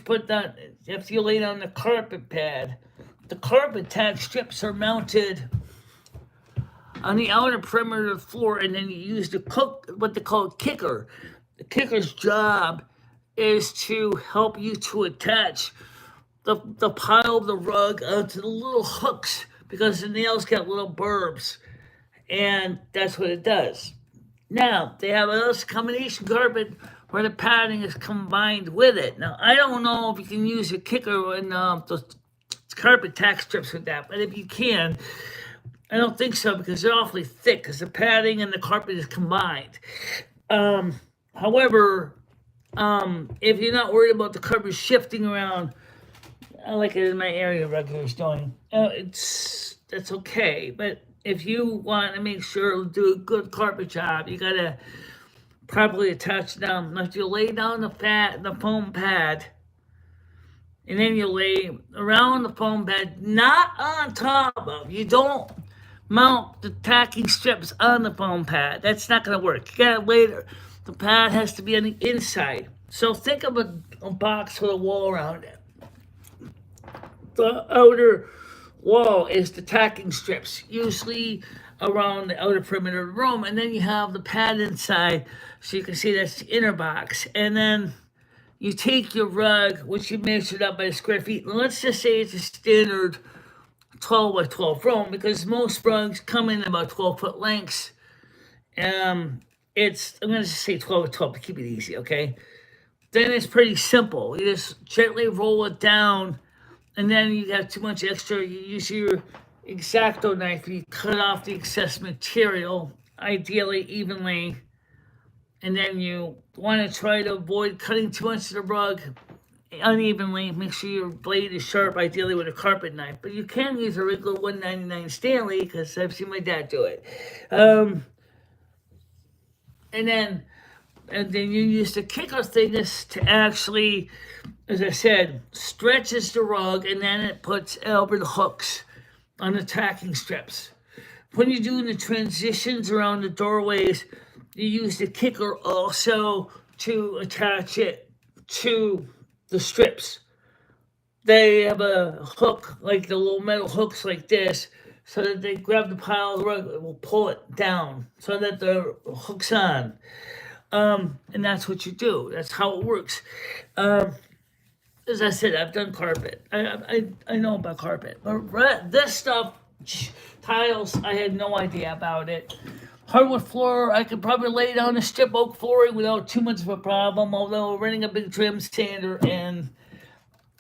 lay down the carpet pad, the carpet tack strips are mounted on the outer perimeter of the floor, and then you use what they call a kicker. The kicker's job is to help you to attach the pile of the rug onto the little hooks because the nails got little burbs, and that's what it does. Now, they have a combination carpet where the padding is combined with it. Now, I don't know if you can use a kicker and the carpet tack strips with that, but if you can, I don't think so because they're awfully thick because the padding and the carpet is combined. However, if you're not worried about the carpet shifting around, like it in my area regulars doing, that's okay. But if you want to make sure to do a good carpet job, you gotta properly attach down. If you lay down the foam pad, and then you lay around the foam pad, not on top of. You don't mount the tacking strips on the foam pad. That's not gonna work. You gotta later. The pad has to be on the inside. So think of a box with a wall around it. The outer wall is the tacking strips, usually around the outer perimeter of the room, and then you have the pad inside, so you can see that's the inner box. And then you take your rug, which you measured up by the square feet, and let's just say it's a standard 12 by 12 room, because most rugs come in about 12-foot lengths. I'm going to just say 12 by 12 to keep it easy, okay? Then it's pretty simple. You just gently roll it down, and then you have too much extra, you use your X-Acto knife, you cut off the excess material, ideally evenly, and then you want to try to avoid cutting too much of the rug unevenly. Make sure your blade is sharp, ideally with a carpet knife, but you can use a regular 199 Stanley because I've seen my dad do it. And then you use the kicker thing to actually, as I said, stretches the rug, and then it puts over the hooks on the tacking strips. When you're doing the transitions around the doorways, you use the kicker also to attach it to the strips. They have a hook, like the little metal hooks like this, so that they grab the pile of the rug, it will pull it down so that the hook's on. And that's what you do. That's how it works. As I said, I've done carpet. I know about carpet. But this stuff, tiles, I had no idea about it. Hardwood floor, I could probably lay down a strip oak flooring without too much of a problem, although running a big trim sander and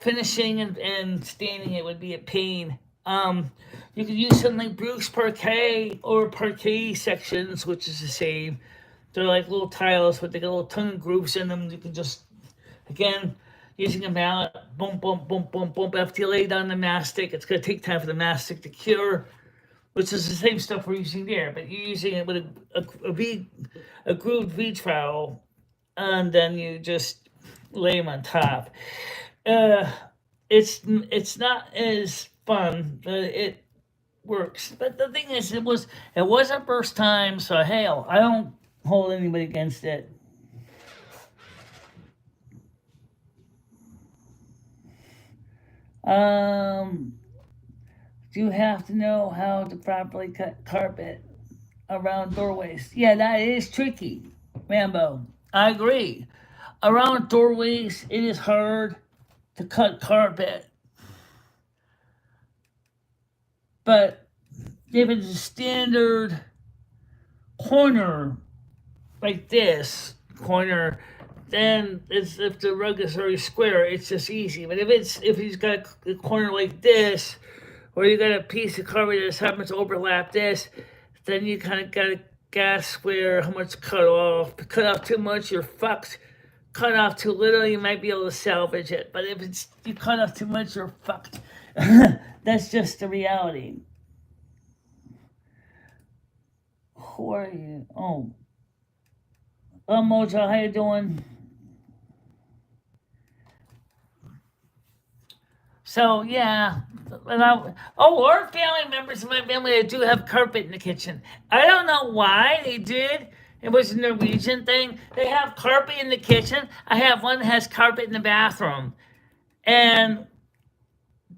finishing and staining it would be a pain. You could use something like Bruce Parquet or Parquet sections, which is the same. They're like little tiles, but they got little tongue grooves in them. You can just, again, using a mallet, boom, boom, boom, boom, boom. After you lay down the mastic, it's going to take time for the mastic to cure, which is the same stuff we're using there, but you're using it with a grooved V trowel, and then you just lay them on top. It's not as fun, but works. But the thing is, it was a first time, so hell, I don't hold anybody against it. Um, you have to know how to properly cut carpet around doorways. Yeah, that is tricky, Rambo. I agree. Around doorways, it is hard to cut carpet, but if it's a standard corner like this corner, then it's if the rug is very square, it's just easy. But if he's got a corner like this, or you got a piece of carpet that's happens to overlap this, then you kind of got to guess where how much cut off. Cut off too much, you're fucked. Cut off too little, you might be able to salvage it. But if it's you cut off too much, you're fucked. That's just the reality. Who are you? Oh, Mojo, how you doing? So yeah, our family members in my family they do have carpet in the kitchen. I don't know why they did. It was a Norwegian thing. They have carpet in the kitchen. I have one that has carpet in the bathroom, and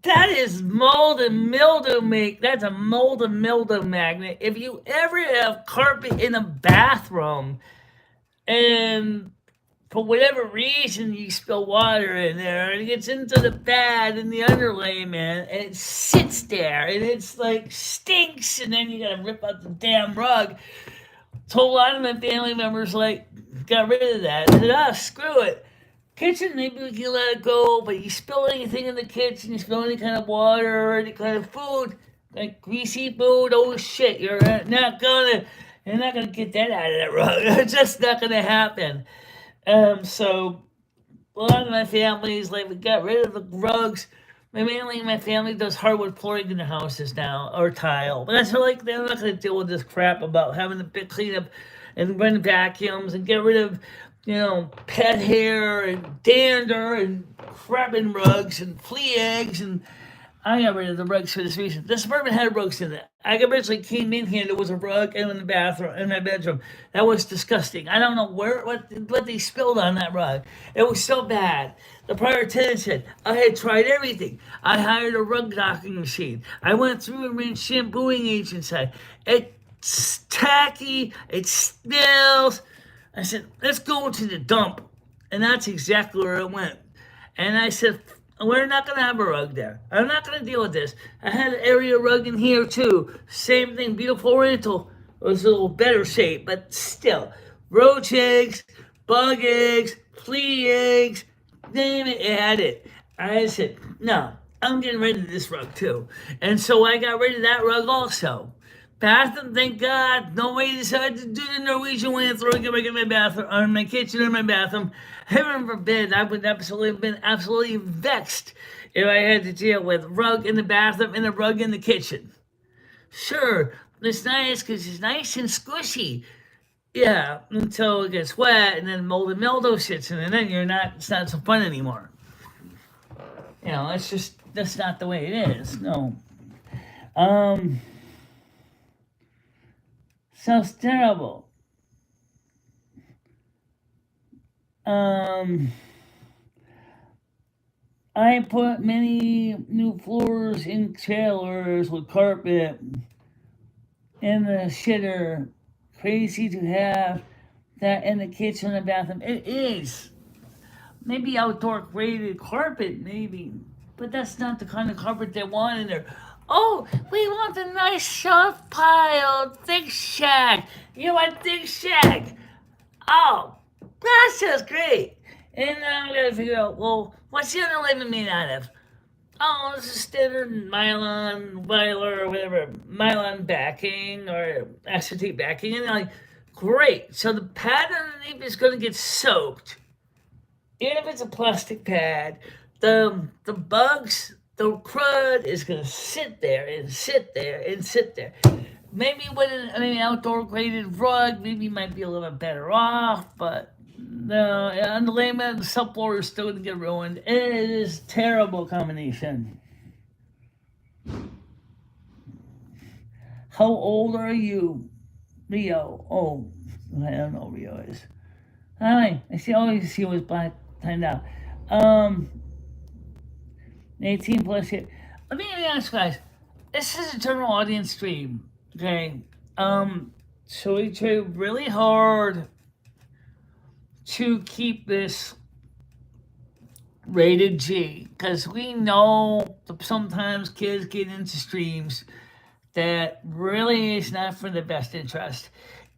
that is mold and mildew make. That's a mold and mildew magnet. If you ever have carpet in a bathroom, and for whatever reason you spill water in there and it gets into the pad and the underlayment and it sits there and it's like stinks and then you gotta rip out the damn rug. So a lot of my family members like got rid of that. I said, screw it. Kitchen, maybe we can let it go, but you spill anything in the kitchen, you spill any kind of water or any kind of food, like greasy food, oh shit, you're not gonna get that out of that rug. It's just not gonna happen. So a lot of my families, like we got rid of the rugs. Mainly my family does hardwood flooring in their houses now, or tile. But that's like they're not gonna deal with this crap about having to clean up and run vacuums and get rid of, pet hair and dander and crap in rugs and flea eggs and I got rid of the rugs for this reason. This apartment had rugs in it. I originally came in here, there was a rug in the bathroom, in my bedroom. That was disgusting. I don't know what they spilled on that rug. It was so bad. The prior tenant said, I had tried everything. I hired a rug knocking machine. I went through and ran shampooing agents. It's tacky. It smells. I said, let's go to the dump. And that's exactly where it went. And I said, we're not going to have a rug there. I'm not going to deal with this. I had an area rug in here too. Same thing, beautiful rental. It was a little better shape, but still. Roach eggs, bug eggs, flea eggs, name it, it had it. I said, no, I'm getting rid of this rug too. And so I got rid of that rug also. Bathroom, thank God, nobody decided to do the Norwegian way and throw it in my bathroom, or my kitchen or my bathroom. Heaven forbid, I would have been absolutely vexed if I had to deal with rug in the bathroom and a rug in the kitchen. Sure, it's nice because it's nice and squishy. Yeah, until it gets wet and then mold and mildew sits in, and then it's not so fun anymore. That's not the way it is. No. Sounds terrible. I put many new floors in trailers with carpet in the shitter. Crazy to have that in the kitchen and bathroom. It is. Maybe outdoor graded carpet, maybe. But that's not the kind of carpet they want in there. Oh, we want a nice soft pile, thick shag. You want thick shag? Oh, that sounds great. And now I'm gonna figure out, well, what's the underlayment made out of? Oh, it's a standard nylon, Mylar, or whatever, nylon backing or acetate backing. And I'm like, great. So the pad underneath is gonna get soaked. Even if it's a plastic pad, the bugs, the crud is going to sit there and sit there and sit there. Maybe with an outdoor graded rug, maybe you might be a little bit better off, but no, on the layman, the subfloor is still going to get ruined. It is a terrible combination. How old are you, Rio? Oh, I don't know what Rio is. Hi, I see. Always see was black timed out. Um, 18 plus here. Let me ask you guys. This is a general audience stream. Okay. So we try really hard to keep this rated G because we know that sometimes kids get into streams that really is not for the best interest.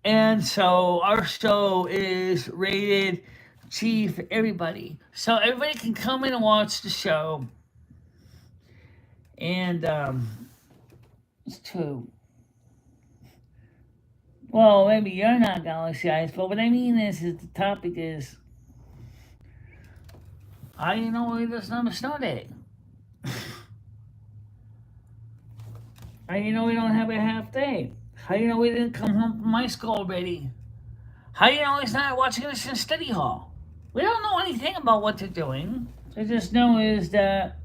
And so our show is rated G for everybody. So everybody can come in and watch the show. And it's true. Well, maybe you're not Galaxy Eyes, but what I mean is the topic is how do you know he doesn't have a snow day? How do you know we don't have a half day? How do you know we didn't come home from high school already? How do you know he's not watching us in study hall? We don't know anything about what they're doing. I just know is that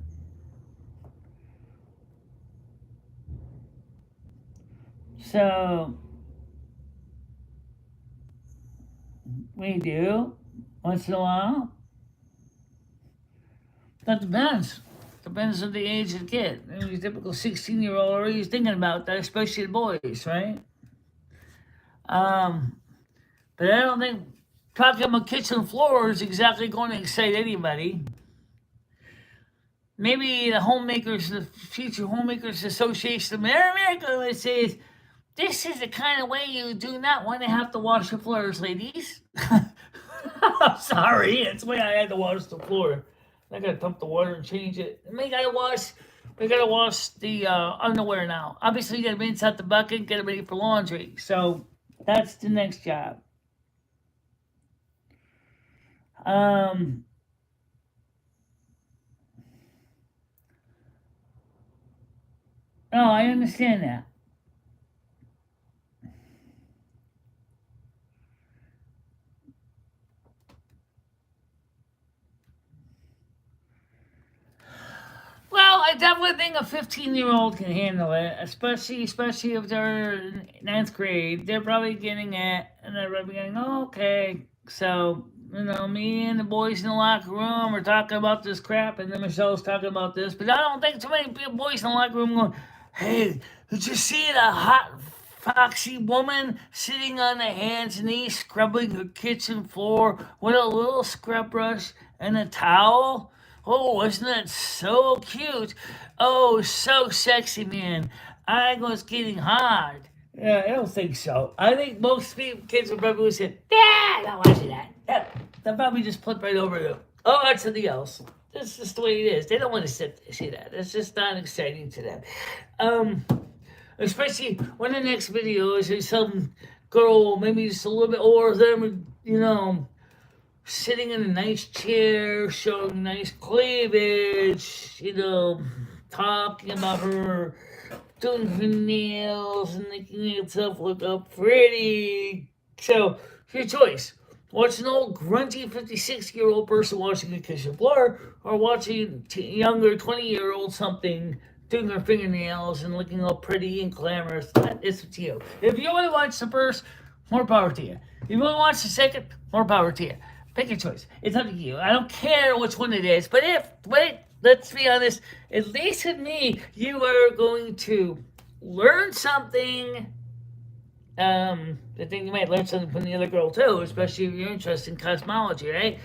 so we do once in a while. That depends. Depends on the age of the kid. I mean, a typical 16-year-old already is thinking about that, especially the boys, right? But I don't think talking about kitchen floor is exactly going to excite anybody. Maybe the homemakers, the Future Homemakers Association of America would say, this is the kind of way you do not want to have to wash your floors, ladies. I'm sorry, it's the way I had to wash the floor. I gotta pump the water and change it. And we gotta wash the underwear now. Obviously, you gotta rinse out the bucket, get it ready for laundry. So that's the next job. Oh, I understand that. Well, I definitely think a 15-year-old can handle it, especially if they're in ninth grade. They're probably getting it, and they're probably going, oh, okay. So, me and the boys in the locker room are talking about this crap, and then Michelle's talking about this. But I don't think too many boys in the locker room going, hey, did you see the hot, foxy woman sitting on the hands and knees scrubbing her kitchen floor with a little scrub brush and a towel? Oh, isn't that so cute? Oh, so sexy, man. I was getting hard. Yeah, I don't think so. I think most kids would probably say, yeah, not watching that. Yeah, they'll probably just flip right over to, oh, that's something else. That's just the way it is. They don't want to see that. It's just not exciting to them. Especially when the next video is some girl, maybe just a little bit older than them, sitting in a nice chair, showing nice cleavage, talking about her doing her nails and making herself look up pretty. So, your choice. Watch an old grungy 56-year-old person washing a kitchen floor, or watching younger 20-year-old something doing her fingernails and looking all pretty and glamorous. That is up to you. If you want to watch the first, more power to you. If you want to watch the second, more power to you. Pick your choice. It's up to you. I don't care which one it is. But let's be honest, at least with me, you are going to learn something. I think you might learn something from the other girl too, especially if you're interested in cosmology, right?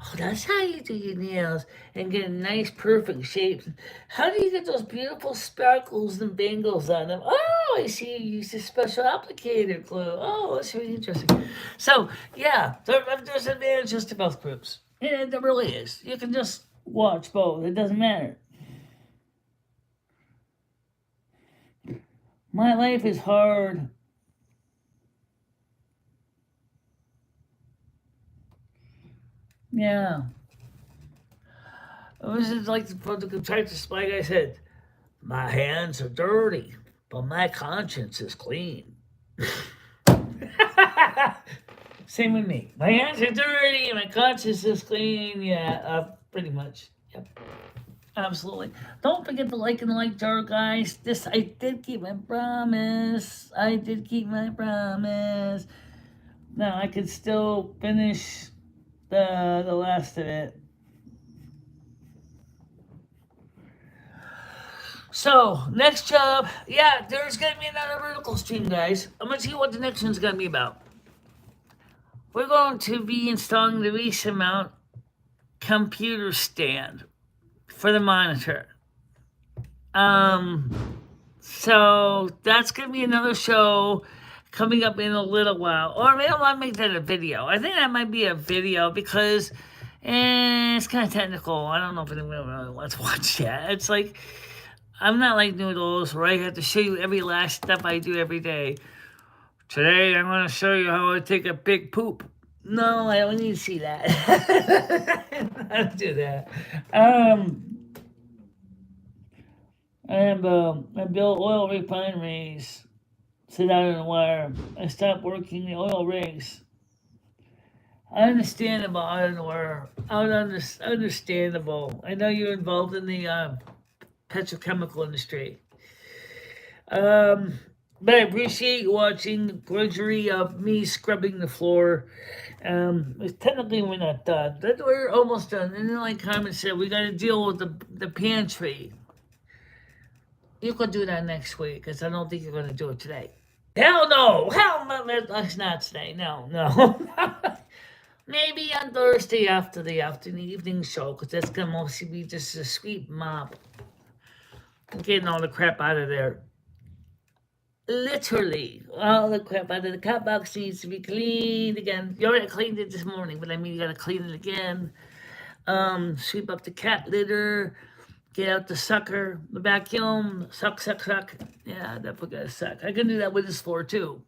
Oh, that's how you do your nails and get nice, perfect shapes. How do you get those beautiful sparkles and bangles on them? Oh, I see you use a special applicator glue. Oh, that's really interesting. So, yeah, there's advantages to both groups. Yeah, there really is. You can just watch both. It doesn't matter. My life is hard. Yeah. It was just like the contractor spy guy said, my hands are dirty, but my conscience is clean. Same with me. My hands are dirty, my conscience is clean. Yeah, pretty much. Yep. Absolutely. Don't forget to like and the like jar, guys. This I did keep my promise. I did keep my promise. Now I could still finish the last of it. So next job, yeah, there's gonna be another vertical stream, guys. I'm gonna tell you what the next one's gonna be about. We're going to be installing the recent mount computer stand for the monitor. Um, so that's gonna be another show coming up in a little while, or maybe I'll make that a video. I think that might be a video because it's kind of technical. I don't know if anyone really wants to watch that. It's like I'm not like Noodles where I have to show you every last step I do every day. Today I'm going to show you how I take a big poop. No, I don't need to see that. I don't do that. I built oil refineries. Sit out on the wire. I stopped working the oil rigs. Understandable, understandable. I know you're involved in the petrochemical industry. But I appreciate you watching drudgery of me scrubbing the floor. Technically, we're not done. We're almost done. And then, like Carmen said, we got to deal with the pantry. You could do that next week because I don't think you're going to do it today. Hell no! Hell no! That's not today. No, no. Maybe on Thursday after the evening show because that's going to mostly be just a sweep mop. Getting all the crap out of there. Literally, all the crap out of the cat box needs to be cleaned again. You already cleaned it this morning, but I mean, you gotta clean it again. Sweep up the cat litter, get out the sucker, the vacuum, suck. Yeah, that gotta suck. I can do that with this floor too.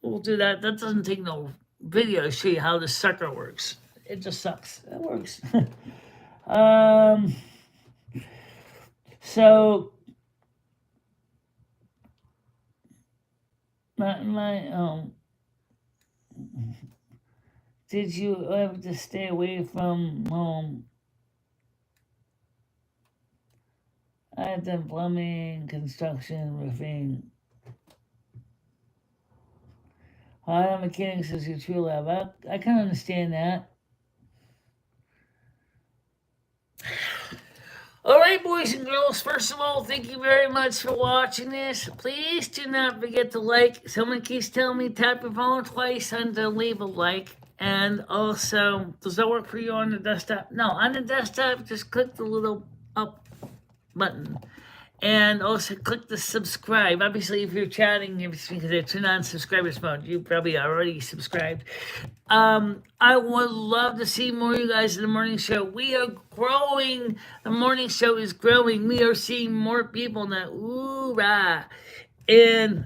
We'll do that. That doesn't take no video to show you how the sucker works. It just sucks. It works. So did you have to stay away from home? I've done plumbing, construction, roofing. Auto mechanics is your true love. I can understand that. All right, boys and girls, first of all, thank you very much for watching this. Please do not forget to like. Someone keeps telling me tap your phone twice and to leave a like. And also, does that work for you on the desktop? No, on the desktop, just click the little up button. And also click the subscribe. Obviously, if you're chatting, it's because it's an non-subscribers mode. You probably already subscribed. I would love to see more of you guys in the morning show. We are growing. The morning show is growing. We are seeing more people now. Ooh-rah. And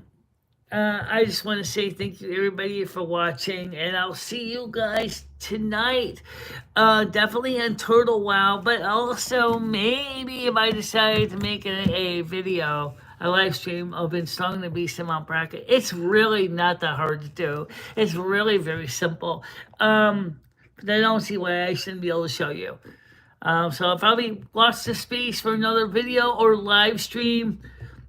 I just want to say thank you, everybody, for watching. And I'll see you guys tonight. Definitely on Turtle Wow. But also, maybe if I decide to make a video, a live stream of installing the Beast in Mount Bracket. It's really not that hard to do. It's really very simple. But I don't see why I shouldn't be able to show you. So I'll probably watch the space for another video or live stream.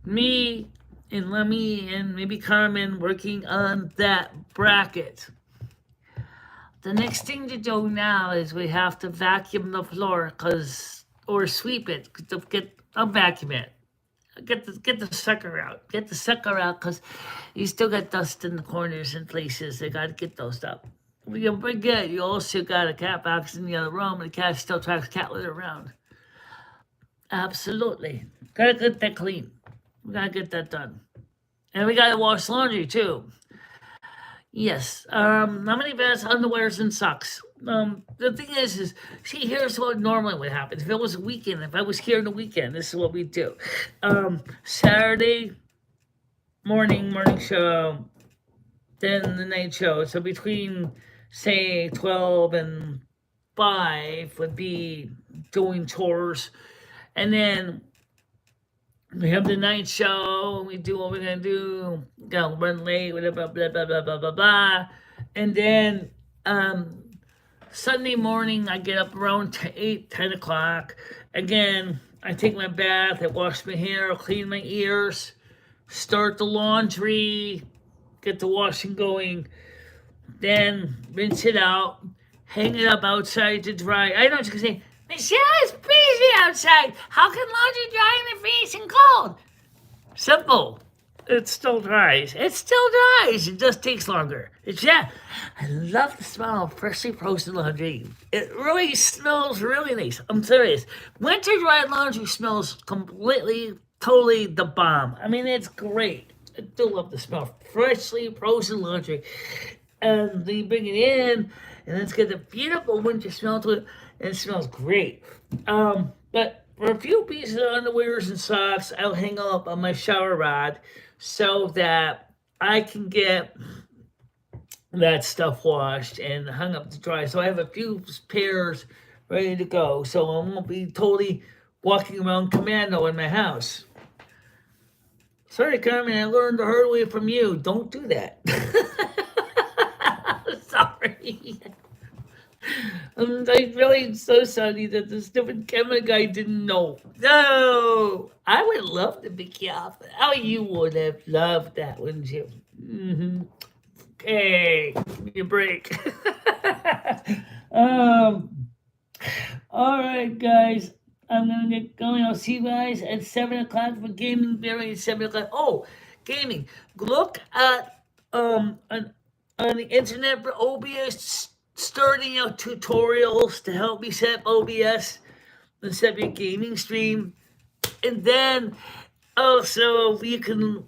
Me and Lemmy and maybe Carmen working on that bracket. The next thing to do now is we have to vacuum the floor or sweep it. I'll vacuum it. Get the sucker out. Get the sucker out because you still got dust in the corners and places. They got to get those up. When you forget, you also got a cat box in the other room and the cat still tracks cat litter around. Absolutely. Gotta get that clean. We gotta get that done. And we gotta wash laundry too. Yes. How many pairs of underwears and socks? The thing is, see, here's what normally would happen. If it was a weekend, if I was here on the weekend, this is what we'd do. Saturday morning show, then the night show. So between, say, 12 and 5 would be doing chores. And then we have the night show, and we do what we're going to do. Run late, whatever, blah, blah, blah, blah, blah, blah, blah. And then Sunday morning, I get up around 8, 10 o'clock. Again, I take my bath, I wash my hair, clean my ears, start the laundry, get the washing going, then rinse it out, hang it up outside to dry. I know what you're saying, Michelle, it's freezing outside. How can laundry dry in the freezing cold? Simple. It still dries. It still dries. It just takes longer. I love the smell of freshly frozen laundry. It really smells really nice. I'm serious. Winter dry laundry smells completely, totally the bomb. I mean, it's great. I do love the smell of freshly frozen laundry. And then you bring it in, and it's got the beautiful winter smell to it, and it smells great. But for a few pieces of underwears and socks, I'll hang up on my shower rod so that I can get that stuff washed and hung up to dry. So I have a few pairs ready to go. So I won't be totally walking around commando in my house. Sorry, Carmen, I learned the hard way from you. Don't do that. Sorry. I'm really so sorry that the stupid camera guy didn't know. No, I would love to pick you up. Oh, you would have loved that, wouldn't you? Okay, give me a break. All right, guys. I'm gonna get going. I'll see you guys at 7 o'clock for gaming. Very at 7 o'clock. Oh, gaming. Look at on the internet for OBS, starting out tutorials to help me set up OBS and set up your gaming stream, and then also you can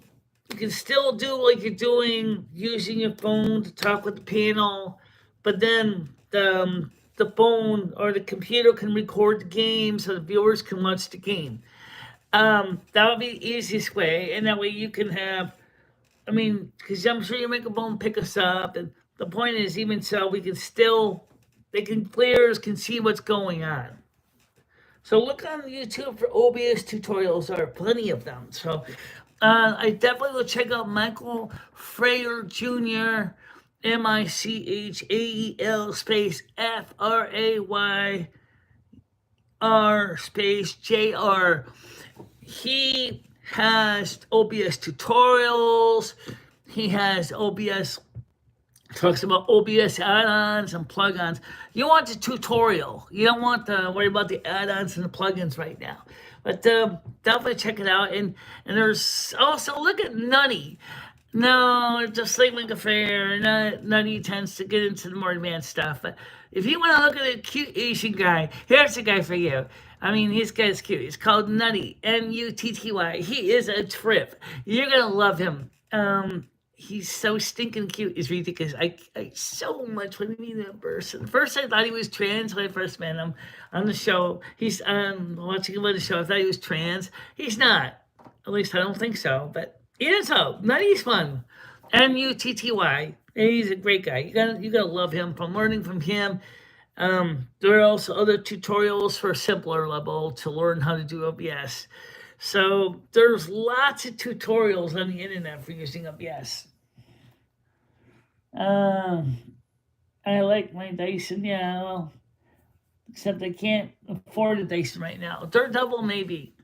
still do like you're doing using your phone to talk with the panel, but then the phone or the computer can record the game so the viewers can watch the game. That would be the easiest way, and that way you can have. I mean, because I'm sure your microphone pick us up, and the point is, even so, we can still, players can see what's going on. So look on YouTube for OBS tutorials. There are plenty of them. So I definitely will check out Michael Frayer Jr. Michael space FRAYR space JR. He has OBS tutorials. He has OBS, talks about OBS add-ons and plugins. You want the tutorial. You don't want to worry about the add-ons and the plugins right now. But definitely check it out. And there's also, look at Nutty. No, just like McAfair, Nutty tends to get into the more advanced stuff. But if you want to look at a cute Asian guy, here's a guy for you. I mean, this guy's cute. He's called Nutty, Mutty. He is a trip. You're going to love him. He's so stinking cute. It's ridiculous. I so much want to meet him in person. First, I thought he was trans when I first met him on the show. He's watching him on the show. I thought he was trans. He's not. At least I don't think so. But he is so. Nutty's fun. Mutty. He's a great guy. You gotta love him. From learning from him. There are also other tutorials for a simpler level to learn how to do OBS. So there's lots of tutorials on the internet for using OBS. I like my Dyson, yeah, well, except I can't afford a Dyson right now. Daredevil, maybe.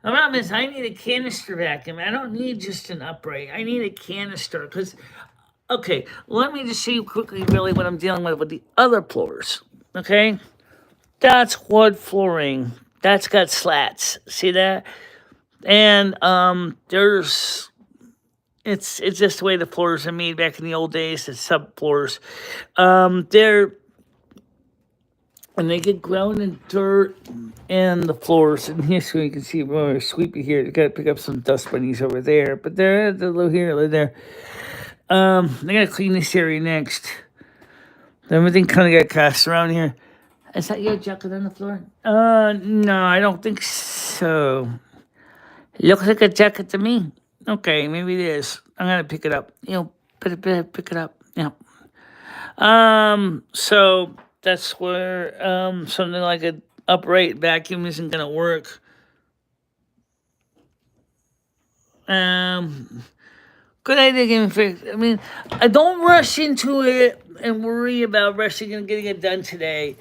The problem is I need a canister vacuum. I don't need just an upright. I need a canister because, okay, let me just show you quickly really what I'm dealing with the other floors, okay? That's wood flooring. That's got slats. See that? And it's just the way the floors are made back in the old days. It's subfloors. And they get ground in dirt and the floors. And here, so you can see more sweepy here. You got to pick up some dust bunnies over there, but they're little here, they're there. I gotta clean this area next. Everything kind of got cast around here. Is that your jacket on the floor? No, I don't think so. Looks like a jacket to me. Okay, maybe it is. I'm gonna pick it up. Pick it up. Yeah. So that's where something like an upright vacuum isn't gonna work. Good idea, Game Fix. I mean, I don't rush into it and worry about rushing and getting it done today.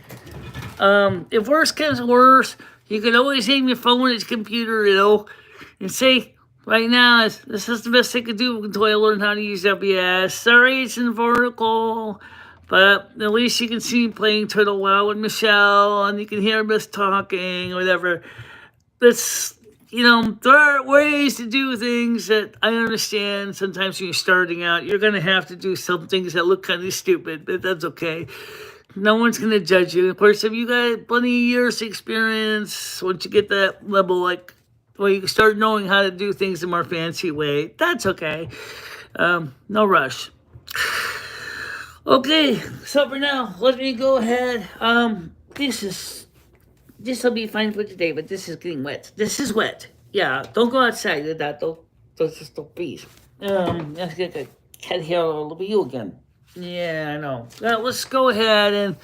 If worse comes worse, you can always aim your phone at your computer, and say, right now, this is the best I could do until I learn how to use WS. Sorry, it's in vertical, but at least you can see me playing Turtle Wow with Michelle, and you can hear us talking, or whatever. There are ways to do things that I understand. Sometimes when you're starting out, you're going to have to do some things that look kind of stupid, but that's okay. No one's going to judge you. Of course, if you got plenty of years experience, once you get that level, where you can start knowing how to do things a more fancy way, that's okay. No rush. Okay, so for now, let me go ahead. This will be fine for today, but this is getting wet. This is wet. Yeah, don't go outside with that. Don't please. Let's get the cat hair all over you again. Yeah, I know. Now, let's go ahead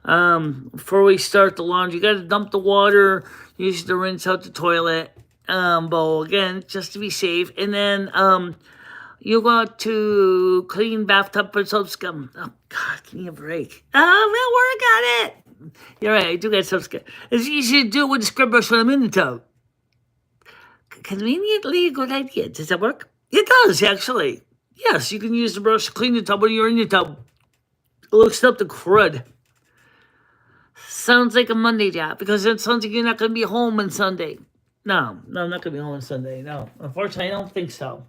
and before we start the laundry, you got to dump the water, use to rinse out the toilet bowl again, just to be safe. And then you got to clean bathtub for soap scum. Oh God, give me a break. We'll work on it. You're right, I do get soap scum. It's easy to do with the scrub brush when I'm in the tub. Conveniently a good idea. Does that work? It does, actually. Yes, you can use the brush to clean the tub when you're in your tub. It looks up the crud. Sounds like a Monday job, because it sounds like you're not going to be home on Sunday. No, I'm not going to be home on Sunday. No, unfortunately, I don't think so.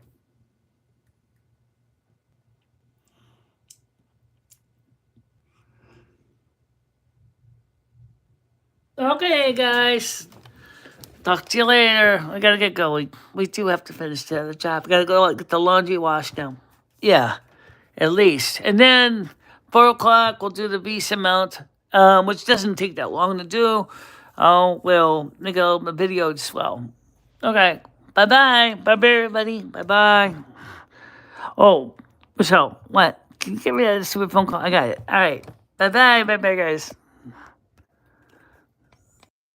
Okay, guys. Talk to you later. I gotta get going. We do have to finish the other job. I gotta go get the laundry washed now. Yeah, at least. And then 4 o'clock, we'll do the Visa mount, which doesn't take that long to do. We'll make a video as well. Okay. Bye-bye. Bye-bye, everybody. Bye-bye. Oh, Michelle, what? Can you get rid of the stupid phone call? I got it. All right. Bye-bye. Bye-bye, guys.